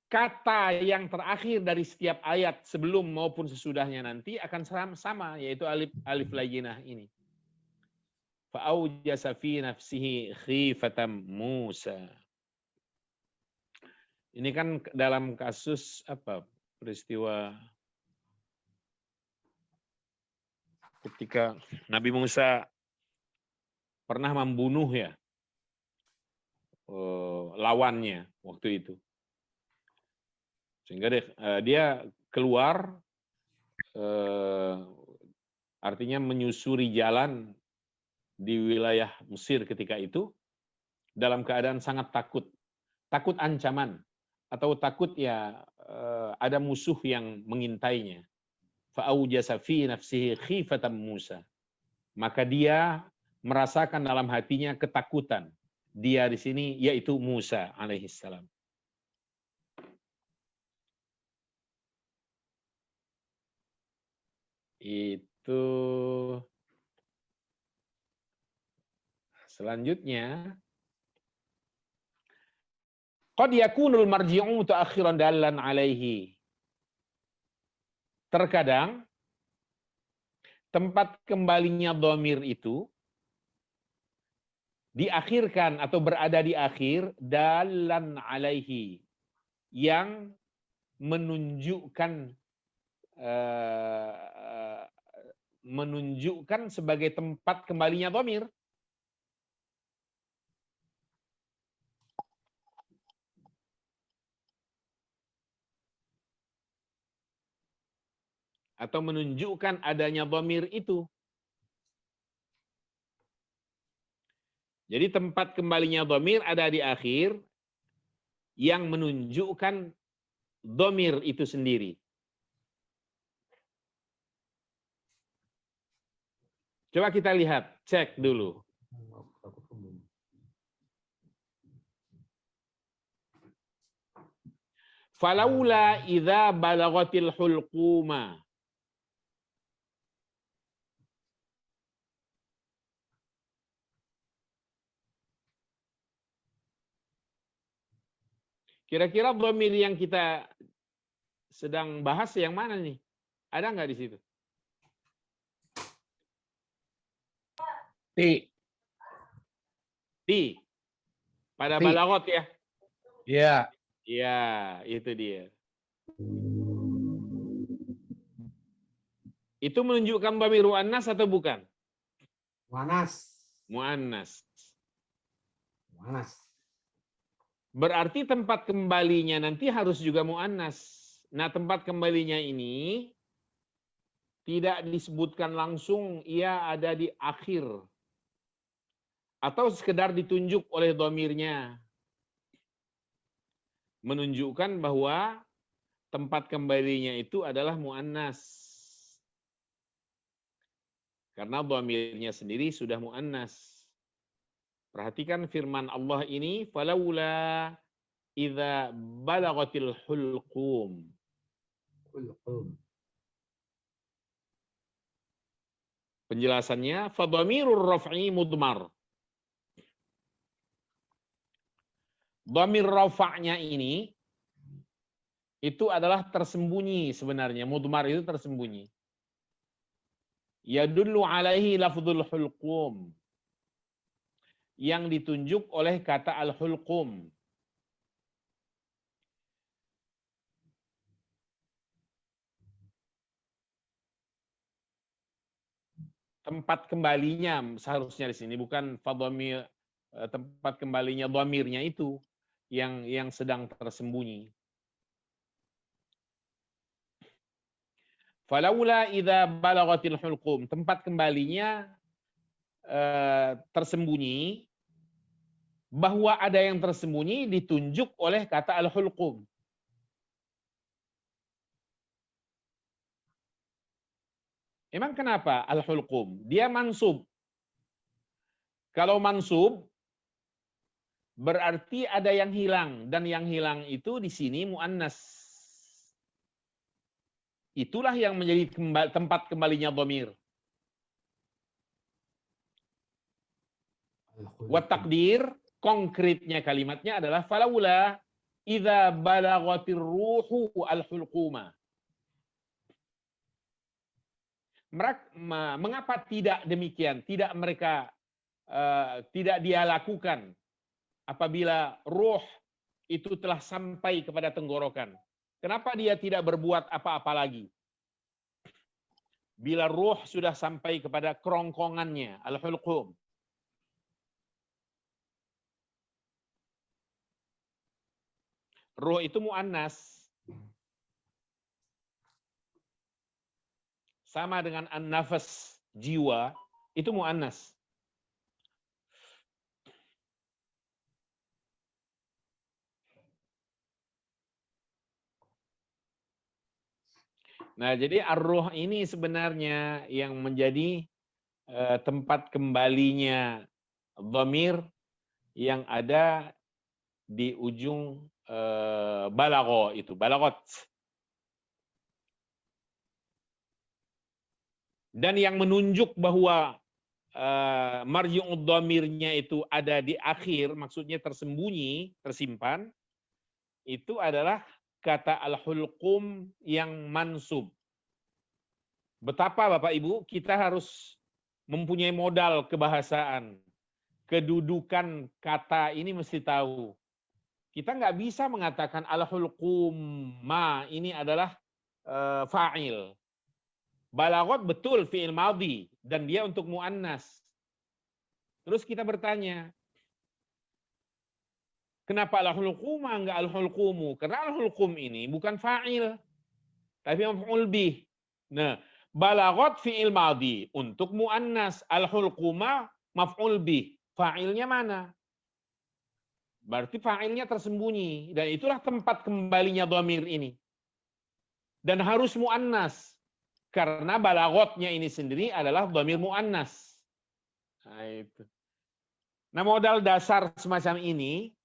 kata yang terakhir dari setiap ayat sebelum maupun sesudahnya nanti akan sama, yaitu alif layyinah ini. Fa'aujasa fi nafsihi khifatam Musa. Ini kan dalam kasus apa? Peristiwa ketika Nabi Musa pernah membunuh ya lawannya waktu itu. Sehingga dia keluar, artinya menyusuri jalan di wilayah Mesir ketika itu, dalam keadaan sangat takut. Takut ancaman, atau takut ya ada musuh yang mengintainya. Fa'aujasa fi nafsihi khifatan Musa. Maka dia merasakan dalam hatinya ketakutan. Dia di sini yaitu Musa alaihissalam. Itu selanjutnya qad yakunul marji'u mutaakhiran dallan alaihi. Terkadang tempat kembalinya dhamir itu diakhirkan atau berada di akhir dallan alaihi, yang menunjukkan sebagai tempat kembalinya dhamir. Atau menunjukkan adanya dhamir itu. Jadi tempat kembalinya dhamir ada di akhir yang menunjukkan dhamir itu sendiri. Coba kita lihat, cek dulu. Falaula idza balagatil hulquma. Kira-kira dhamir yang kita sedang bahas yang mana nih? Ada nggak di situ? Ti. Ti. Pada Ti. balagot ya? Iya. Iya, itu dia. Itu menunjukkan dhamir muannas atau bukan? Muannas. Muannas. Muannas. Berarti tempat kembalinya nanti harus juga muannas. Nah, tempat kembalinya ini tidak disebutkan langsung, ia ada di akhir. Atau sekedar ditunjuk oleh dhamirnya. Menunjukkan bahwa tempat kembalinya itu adalah muannas. Karena dhamirnya sendiri sudah muannas. Perhatikan firman Allah ini, falaula idza balagatil hulqum. Penjelasannya, fadhamirur raf'i mudmar. Dhamir rafa'nya ini itu adalah tersembunyi sebenarnya. Mudmar itu tersembunyi. Yadullu alaihi lafdzul hulqum. Yang ditunjuk oleh kata al-hulqum. Tempat kembalinya seharusnya di sini, bukan fadhamir, tempat kembalinya dhamirnya itu yang sedang tersembunyi. Falaula idza balagatil hulqum, tempat kembalinya tersembunyi, bahwa ada yang tersembunyi ditunjuk oleh kata al-hulqum. Emang kenapa al-hulqum? Dia mansub. Kalau mansub berarti ada yang hilang, dan yang hilang itu di sini muannas. Itulah yang menjadi tempat kembalinya dhamir. Wa takdir, konkretnya kalimatnya adalah falaula idza balagatir ruhu al-hulquma. Mengapa tidak demikian? Tidak mereka tidak dia lakukan apabila ruh itu telah sampai kepada tenggorokan. Kenapa dia tidak berbuat apa-apa lagi? Bila ruh sudah sampai kepada kerongkongannya, al-hulqum. Ruh itu muannas. Sama dengan an-nafas, jiwa, itu muannas. Nah, jadi ar-ruh ini sebenarnya yang menjadi tempat kembalinya dhamir yang ada di ujung balagho itu, balagot. Dan yang menunjuk bahwa marji'ud dhamirnya itu ada di akhir, maksudnya tersembunyi, tersimpan, itu adalah kata al-hulqum yang mansub. Betapa Bapak Ibu, kita harus mempunyai modal kebahasaan. Kedudukan kata ini mesti tahu. Kita nggak bisa mengatakan al-hulqum ma ini adalah fa'il. Balagot betul fi'il madhi dan dia untuk muannas. Terus kita bertanya, kenapa al-hulquma enggak al-hulqumu? Karena al-hulqum ini bukan fa'il, tapi maf'ul bih. Nah, balagot fi'il madhi untuk muannas, al-hulquma maf'ul bih. Fa'ilnya mana? Berarti fa'ilnya tersembunyi dan itulah tempat kembalinya dhamir ini. Dan harus muannas. Karena balagotnya ini sendiri adalah dhamir muannas. Nah, itu. Nah, modal dasar semacam ini,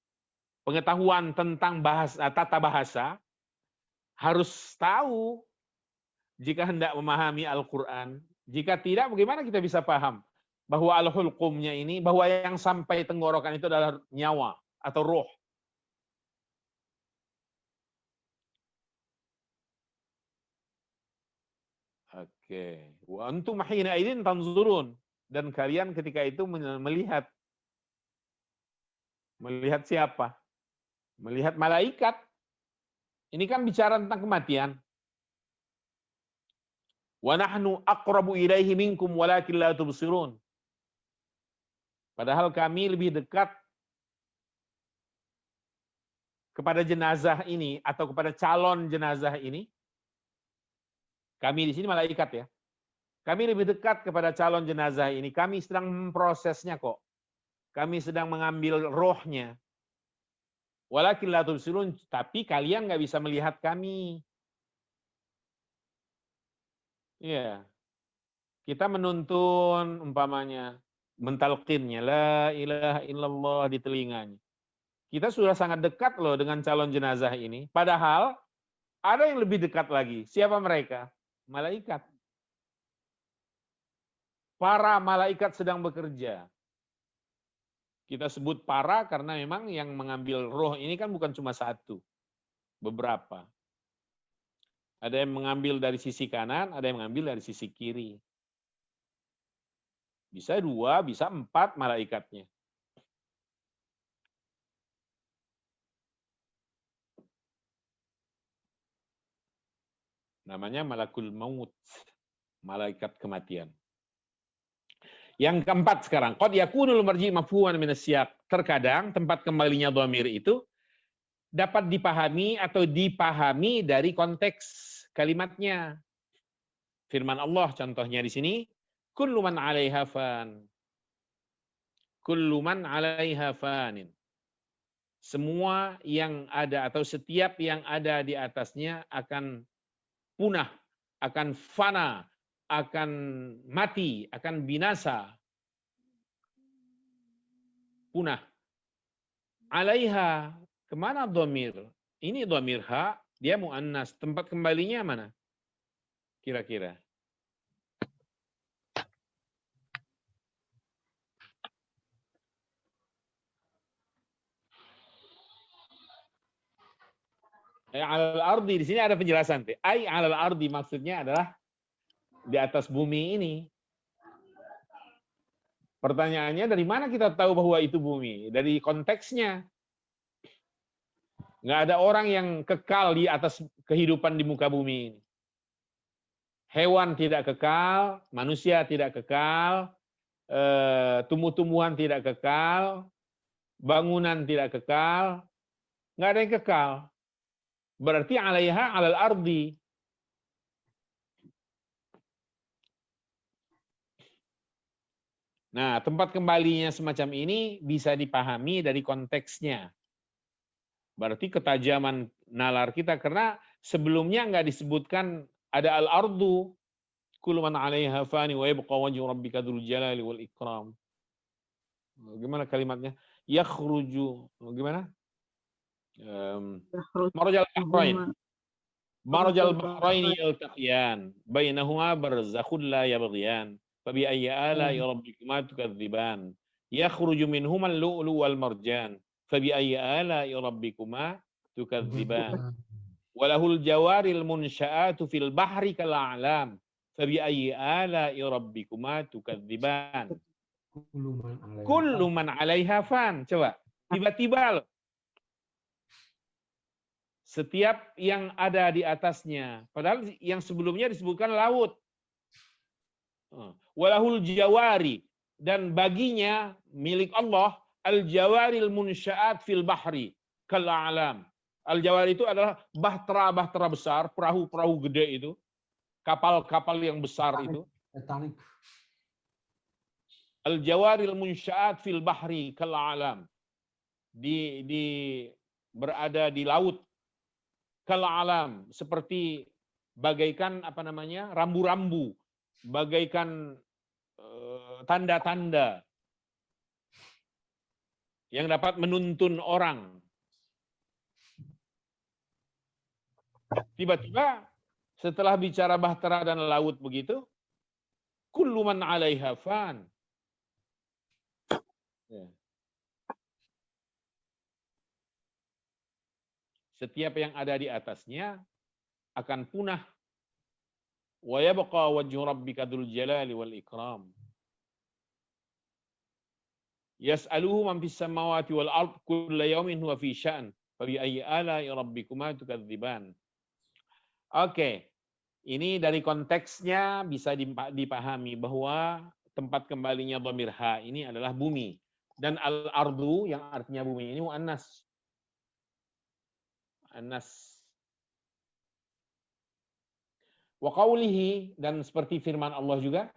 pengetahuan tentang tata bahasa, harus tahu jika hendak memahami Al-Quran. Jika tidak, bagaimana kita bisa paham bahwa al-hulqumnya ini, bahwa yang sampai tenggorokan itu adalah nyawa atau roh. Oke. Wa antum hina idzin tanzurun, dan kalian ketika itu melihat. Melihat siapa? Melihat malaikat. Ini kan bicara tentang kematian. Wa nahnu aqrabu ilaihi minkum walakin la tubsirun. Padahal kami lebih dekat kepada jenazah ini atau kepada calon jenazah ini. Kami di sini malaikat ya. Kami lebih dekat kepada calon jenazah ini. Kami sedang memprosesnya kok. Kami sedang mengambil rohnya. Walakin la tubsirun, tapi kalian nggak bisa melihat kami. Iya. Kita menuntun umpamanya, mentalqinnya la ilaha illallah di telinganya. Kita sudah sangat dekat loh dengan calon jenazah ini. Padahal ada yang lebih dekat lagi. Siapa mereka? Malaikat. Para malaikat sedang bekerja. Kita sebut para karena memang yang mengambil roh ini kan bukan cuma satu. Beberapa. Ada yang mengambil dari sisi kanan, ada yang mengambil dari sisi kiri. Bisa 2, bisa 4 malaikatnya. Namanya malakul maut, malaikat kematian. Yang keempat sekarang, qad yakunul marji' mafhuman min as-siyaq. Terkadang tempat kembalinya dhamir itu dapat dipahami atau dipahami dari konteks kalimatnya. Firman Allah contohnya di sini, kullu man 'alaiha fan. Kullu man 'alaiha fanin. Semua yang ada atau setiap yang ada di atasnya akan punah, akan fana, akan mati, akan binasa. Punah. 'Alaiha, kemana dhamir? Ini dhamir ha, dia muannas. Tempat kembalinya mana? Kira-kira. Alal ardi, di sini ada penjelasan. Ai alal ardi maksudnya adalah di atas bumi ini. Pertanyaannya, dari mana kita tahu bahwa itu bumi? Dari konteksnya. Nggak ada orang yang kekal di atas kehidupan di muka bumi ini. Hewan tidak kekal, manusia tidak kekal, tumbuh-tumbuhan tidak kekal, bangunan tidak kekal, nggak ada yang kekal. Berarti 'alaiha 'alal ardi. Nah, tempat kembalinya semacam ini bisa dipahami dari konteksnya. Berarti ketajaman nalar kita, karena sebelumnya nggak disebutkan ada al-ardu, kullu man 'alaiha fani wa yabqa wajhu rabbika dzul jalali wal ikram. Gimana kalimatnya? Yakhruju, gimana? Marajal bahrain. Marajal bahrain yaltaqiyan, bainahuma barzakhun la yabghiyan. Fa bi ayyi ala'i rabbikuma tukadziban. Yakhruju minhuma al-lu'lu wal marjan. Fa bi ayyi ala'i rabbikuma tukadziban. Walahul jawaril munsya'atu fil bahri kal a'lam. Fa bi ayyi ala'i rabbikuma tukadziban. Kullu man 'alaiha fan. Coba, tiba-tiba loh. Setiap yang ada di atasnya. Padahal yang sebelumnya disebutkan laut. Walahul jawari. Dan baginya, milik Allah, al-jawaril munsya'at fil bahri kal a'lam. Al-jawari itu adalah bahtera-bahtera besar, perahu-perahu gede itu. Kapal-kapal yang besar itu. Al-jawaril munsya'at fil bahri kal a'lam. Berada di laut. Kal alam, seperti bagaikan apa namanya, rambu-rambu, bagaikan tanda-tanda yang dapat menuntun orang. Tiba-tiba setelah bicara bahtera dan laut begitu, kullu man 'alaiha fan. Setiap yang ada di atasnya akan punah. Wa yabqa wajhu rabbika dzul jalali wal ikram. Yas'aluhu man fis samawati wal ard kulla yawmin huwa fi sya'n. Fa bi ayyi ala'i rabbikuma tukadziban. Oke. Ini dari konteksnya bisa dipahami bahwa tempat kembalinya dhamir ha ini adalah bumi. Dan al-ardu yang artinya bumi ini muannas. Annas. Wa qawlihi, dan seperti firman Allah juga,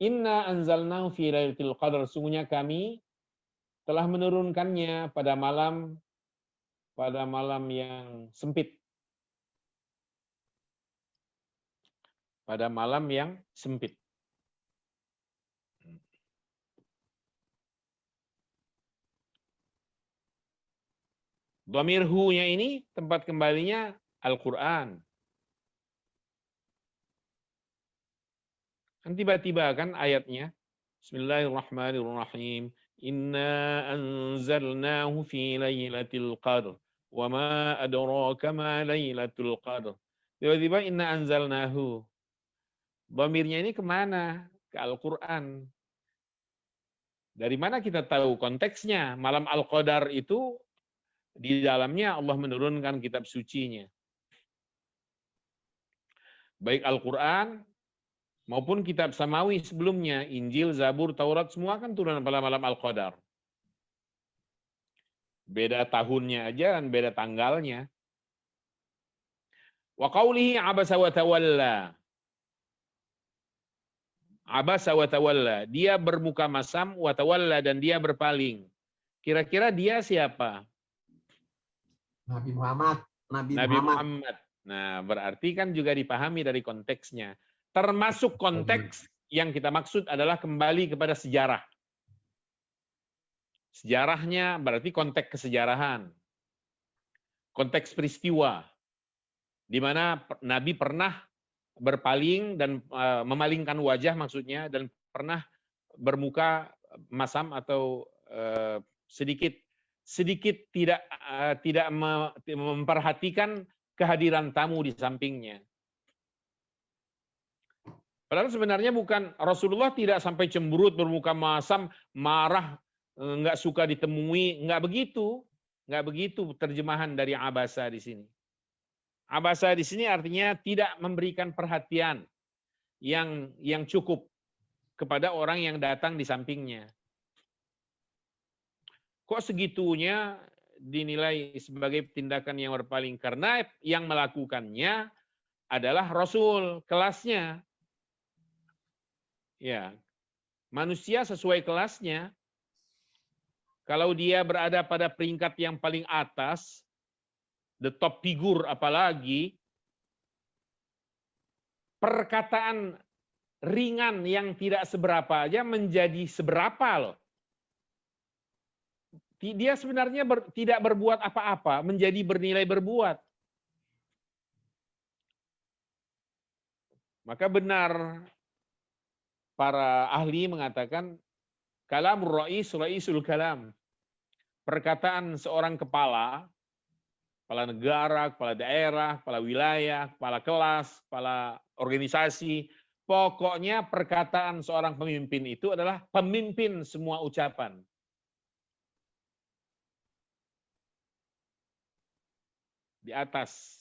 inna anzalnahu fi lailatul qadar, sungguhnya kami telah menurunkannya pada malam yang sempit. Pada malam yang sempit. Dhamir hu-nya ini tempat kembalinya Al-Quran. Kan tiba-tiba kan ayatnya. Bismillahirrahmanirrahim. Inna anzalnahu fi lailatul qadr. Wa ma adraka ma lailatul qadr. Tiba-tiba inna anzalnahu. Dhamirnya ini kemana? Ke Al-Quran. Dari mana kita tahu konteksnya? Malam Al-Qadar itu di dalamnya Allah menurunkan kitab sucinya. Baik Al-Quran maupun kitab samawi sebelumnya, Injil, Zabur, Taurat, semua kan turun pada malam Al-Qadar. Beda tahunnya aja dan beda tanggalnya. Wa qawlihi abasa wa tawalla. Abasa wa tawalla. Dia bermuka masam, wa tawalla, dan dia berpaling. Kira-kira dia siapa? Nabi Muhammad. Nabi Muhammad. Nah, berarti kan juga dipahami dari konteksnya. Termasuk konteks yang kita maksud adalah kembali kepada sejarah. Sejarahnya berarti konteks kesejarahan. Konteks peristiwa. Di mana Nabi pernah berpaling dan memalingkan wajah maksudnya, dan pernah bermuka masam atau sedikit tidak memperhatikan kehadiran tamu di sampingnya. Padahal sebenarnya bukan, Rasulullah tidak sampai cemberut, bermuka masam, marah, nggak suka ditemui, nggak begitu terjemahan dari abasa di sini. Abasa di sini artinya tidak memberikan perhatian yang cukup kepada orang yang datang di sampingnya. Kok segitunya dinilai sebagai tindakan yang berpaling? Karena yang melakukannya adalah Rasul, kelasnya. Ya, manusia sesuai kelasnya. Kalau dia berada pada peringkat yang paling atas, the top figure apalagi, perkataan ringan yang tidak seberapa aja menjadi seberapa loh. Dia sebenarnya tidak berbuat apa-apa, menjadi bernilai berbuat. Maka benar para ahli mengatakan kalamur ra'isul kalam. Perkataan seorang kepala negara, kepala daerah, kepala wilayah, kepala kelas, kepala organisasi, pokoknya perkataan seorang pemimpin itu adalah pemimpin semua ucapan. Di atas.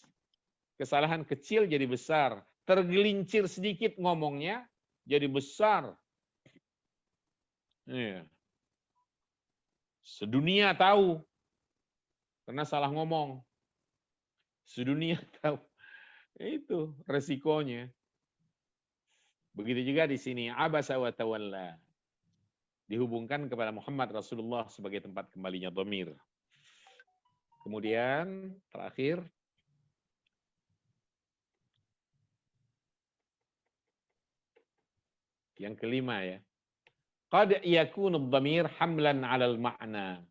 Kesalahan kecil jadi besar. Tergelincir sedikit ngomongnya, jadi besar. Iya. Sedunia tahu. Karena salah ngomong. Sedunia tahu. Itu resikonya. Begitu juga di sini. Abasa wa tawalla. Dihubungkan kepada Muhammad Rasulullah sebagai tempat kembalinya dhamir. Kemudian terakhir. Yang kelima ya. Qad yakunu dhamir hamlan 'alal ma'na.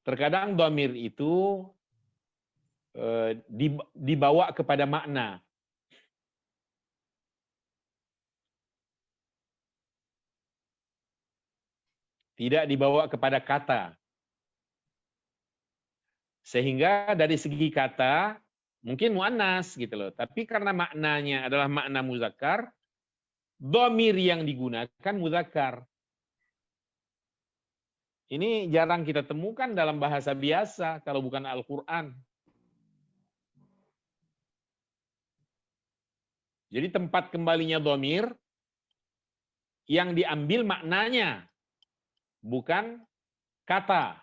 Terkadang dhamir itu dibawa kepada makna. Tidak dibawa kepada kata. Sehingga dari segi kata, Mungkin muannas gitu loh. Tapi karena maknanya adalah makna muzakkar, dhamir yang digunakan muzakkar. Ini jarang kita temukan dalam bahasa biasa kalau bukan Al-Qur'an. Jadi tempat kembalinya dhamir yang diambil maknanya, bukan kata.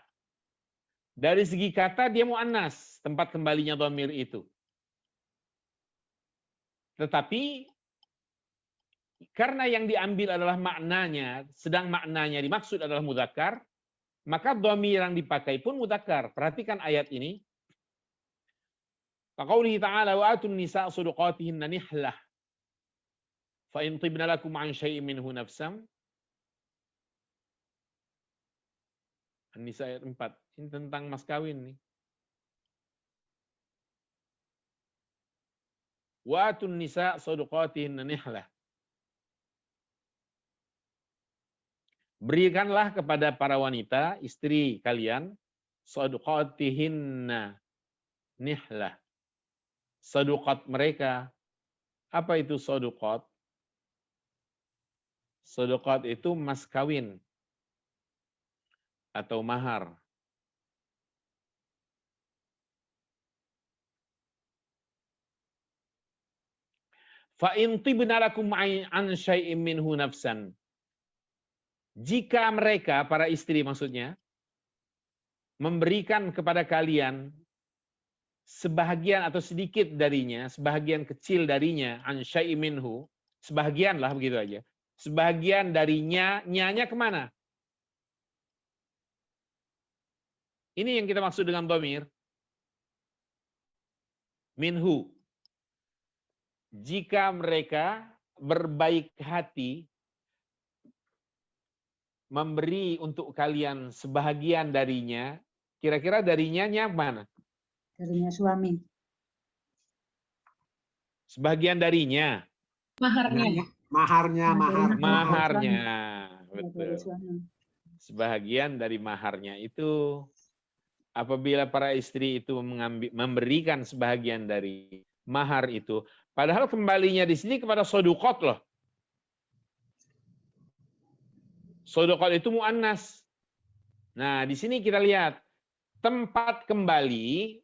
Dari segi kata dia muannas, tempat kembalinya dhamir itu. Tetapi karena yang diambil adalah maknanya, sedang maknanya dimaksud adalah mudzakkar, maka dhamir yang dipakai pun mudzakkar. Perhatikan ayat ini. Faqaulihi ta'ala wa atun nisa' shudaqatihinna nihlah. Fa in tibna lakum 'an syai'in minhu nafsam. An-Nisa ayat 4. Ini tentang mas kawin nih. Wa atun nisa' shudaqatihinna nihlah. Berikanlah kepada para wanita, istri kalian, shudaqatihinna nihlah. Sadaqat mereka. Apa itu sadaqat? Sadaqat itu mas kawin atau mahar. Fa in tibna lakum an syai'in minhu nafsan. Jika mereka, para istri maksudnya, memberikan kepada kalian sebahagian atau sedikit darinya, sebahagian kecil darinya, an syai'in minhu, sebahagian lah begitu aja. Sebahagian darinya, nyanya kemana? Ini yang kita maksud dengan dhamir. Minhu. Jika mereka berbaik hati, memberi untuk kalian sebahagian darinya, kira-kira darinya mana? Darinya suami. Sebahagian darinya. Maharnya. Maharnya. Dari Betul. suami. Sebahagian dari maharnya itu, apabila para istri itu memberikan sebahagian dari mahar itu, padahal kembalinya di sini kepada shudaqat loh. Shudaqat itu muannas. Nah, di sini kita lihat tempat kembali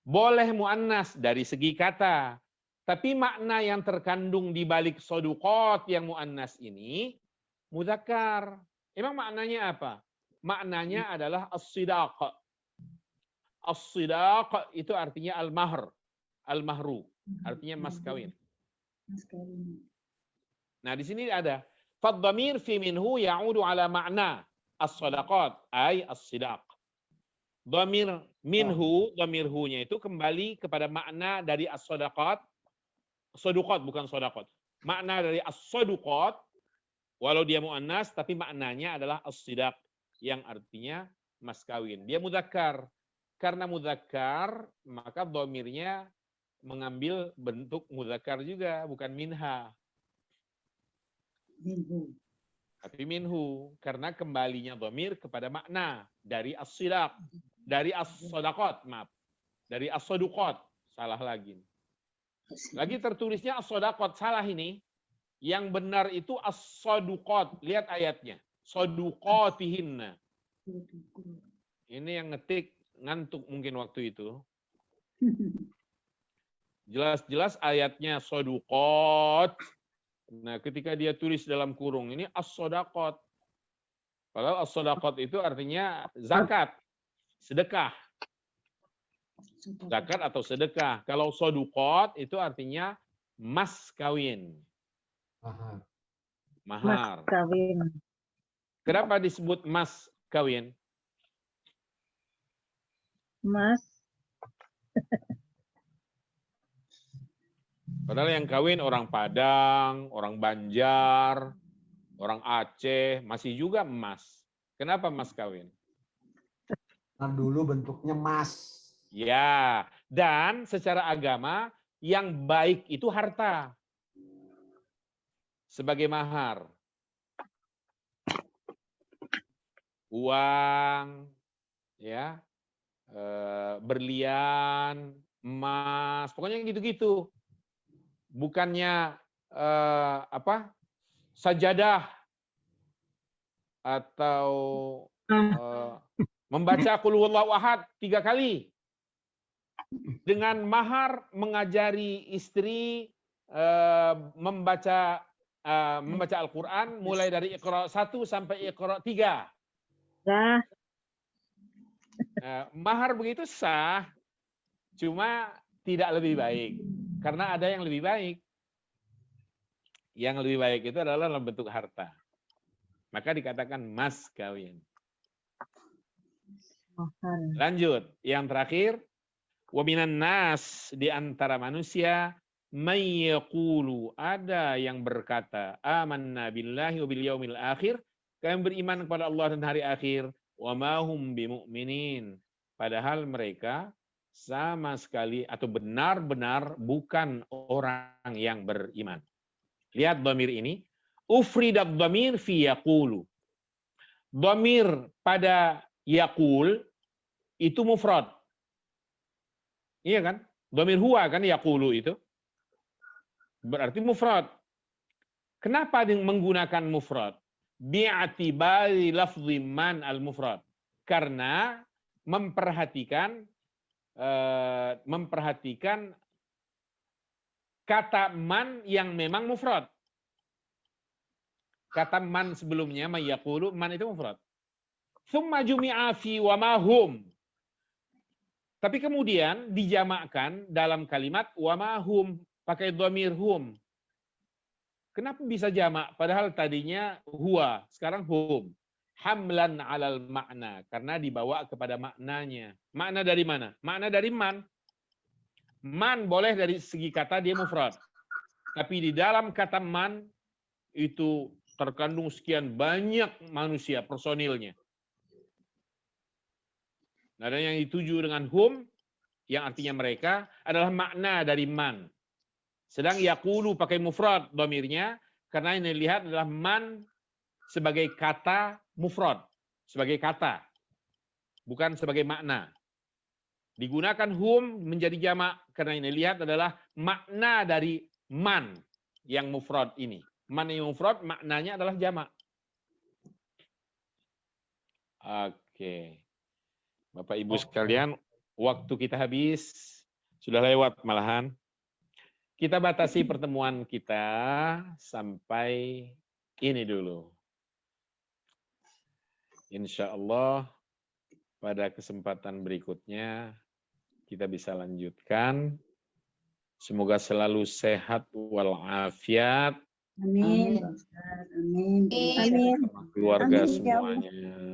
boleh muannas dari segi kata, tapi makna yang terkandung di balik shudaqat yang muannas ini mudzakkar. Emang maknanya apa? Maknanya adalah as-sidaq. As-sidaq itu artinya al-mahr, al-mahru, artinya mas kawin. Mas kawin. Nah, di sini ada fadhamir fi minhu ya'udu ala makna as-sadaqat ay as-sidaq. Dhamir minhu, dhamir hu-nya itu kembali kepada makna dari as-sadaqat. Sadaqat bukan sadaqat. Makna dari as-sadaqat walau dia muannas tapi maknanya adalah as-sidaq yang artinya mas kawin. Dia mudzakkar. Karena mudzakkar maka dhamirnya mengambil bentuk mudzakkar juga, bukan minha. Minhu. Tapi minhu, karena kembalinya dhamir kepada makna dari as-sidaq, dari as-sadaqat, maaf. Dari as-saduqat, salah lagi. Lagi tertulisnya as-sadaqat, salah ini. Yang benar itu as-saduqat. Lihat ayatnya. Saduqatihinna. Ini yang ngetik ngantuk mungkin waktu itu. Jelas-jelas ayatnya saduqat. Nah, ketika dia tulis dalam kurung ini as-sadaqat. Padahal as-sadaqat itu artinya zakat, sedekah. Zakat atau sedekah. Kalau saduqat itu artinya mas kawin. Mahar. Mas kawin. Kenapa disebut mas kawin? Mas. Padahal yang kawin orang Padang, orang Banjar, orang Aceh, masih juga emas. Kenapa mas kawin? Nah, dulu bentuknya mas. Ya, dan secara agama yang baik itu harta sebagai mahar. Uang, ya, berlian, emas, pokoknya gitu-gitu. Bukannya sajadah atau membaca qul huwallahu ahad 3 kali. Dengan mahar mengajari istri membaca Al-Quran mulai dari Iqra 1 sampai Iqra 3. Sah. Mahar begitu sah, cuma tidak lebih baik. Karena ada yang lebih baik. Yang lebih baik itu adalah dalam bentuk harta. Maka dikatakan mas kawin. Lanjut, yang terakhir. Wa minan nas, di antara manusia, may yaqulu, ada yang berkata, amanna billahi wa bil yaumil akhir, kami beriman kepada Allah dan hari akhir, wa ma hum bimu'minin, padahal mereka sama sekali atau benar-benar bukan orang yang beriman. Lihat dhamir ini, ufridat dhamir fi yaqulu. Dhamir pada yaqul itu mufrad. Iya kan? Dhamir huwa kan yaqulu itu. Berarti mufrad. Kenapa menggunakan mufrad? Bi'atibari lafzi man al-mufrad. Karena memperhatikan kata man yang memang mufrad. Kata man sebelumnya, may yaqulu, man itu mufrad. Tsumma jumi'a fi wa ma hum. Tapi kemudian dijamakkan dalam kalimat wa ma hum, pakai dhamir hum. Kenapa bisa jamak? Padahal tadinya huwa, sekarang hum. Hamlan alal makna, karena dibawa kepada maknanya. Makna dari mana? Makna dari man. Man boleh dari segi kata dia mufrad. Tapi di dalam kata man itu terkandung sekian banyak manusia, personilnya. Ada yang dituju dengan hum, yang artinya mereka, adalah makna dari man. Sedang yaqulu pakai mufrad dhamirnya, karena yang dilihat adalah man sebagai kata mufrad, sebagai kata, bukan sebagai makna. Digunakan hum menjadi jamak, karena yang dilihat adalah makna dari man yang mufrad ini. Man yang mufrad maknanya adalah jamak. Oke. Bapak Ibu sekalian, waktu kita habis, sudah lewat malahan. Kita batasi pertemuan kita sampai ini dulu. Insya Allah pada kesempatan berikutnya kita bisa lanjutkan. Semoga selalu sehat walafiat. Amin. Amin. Keluarga semuanya.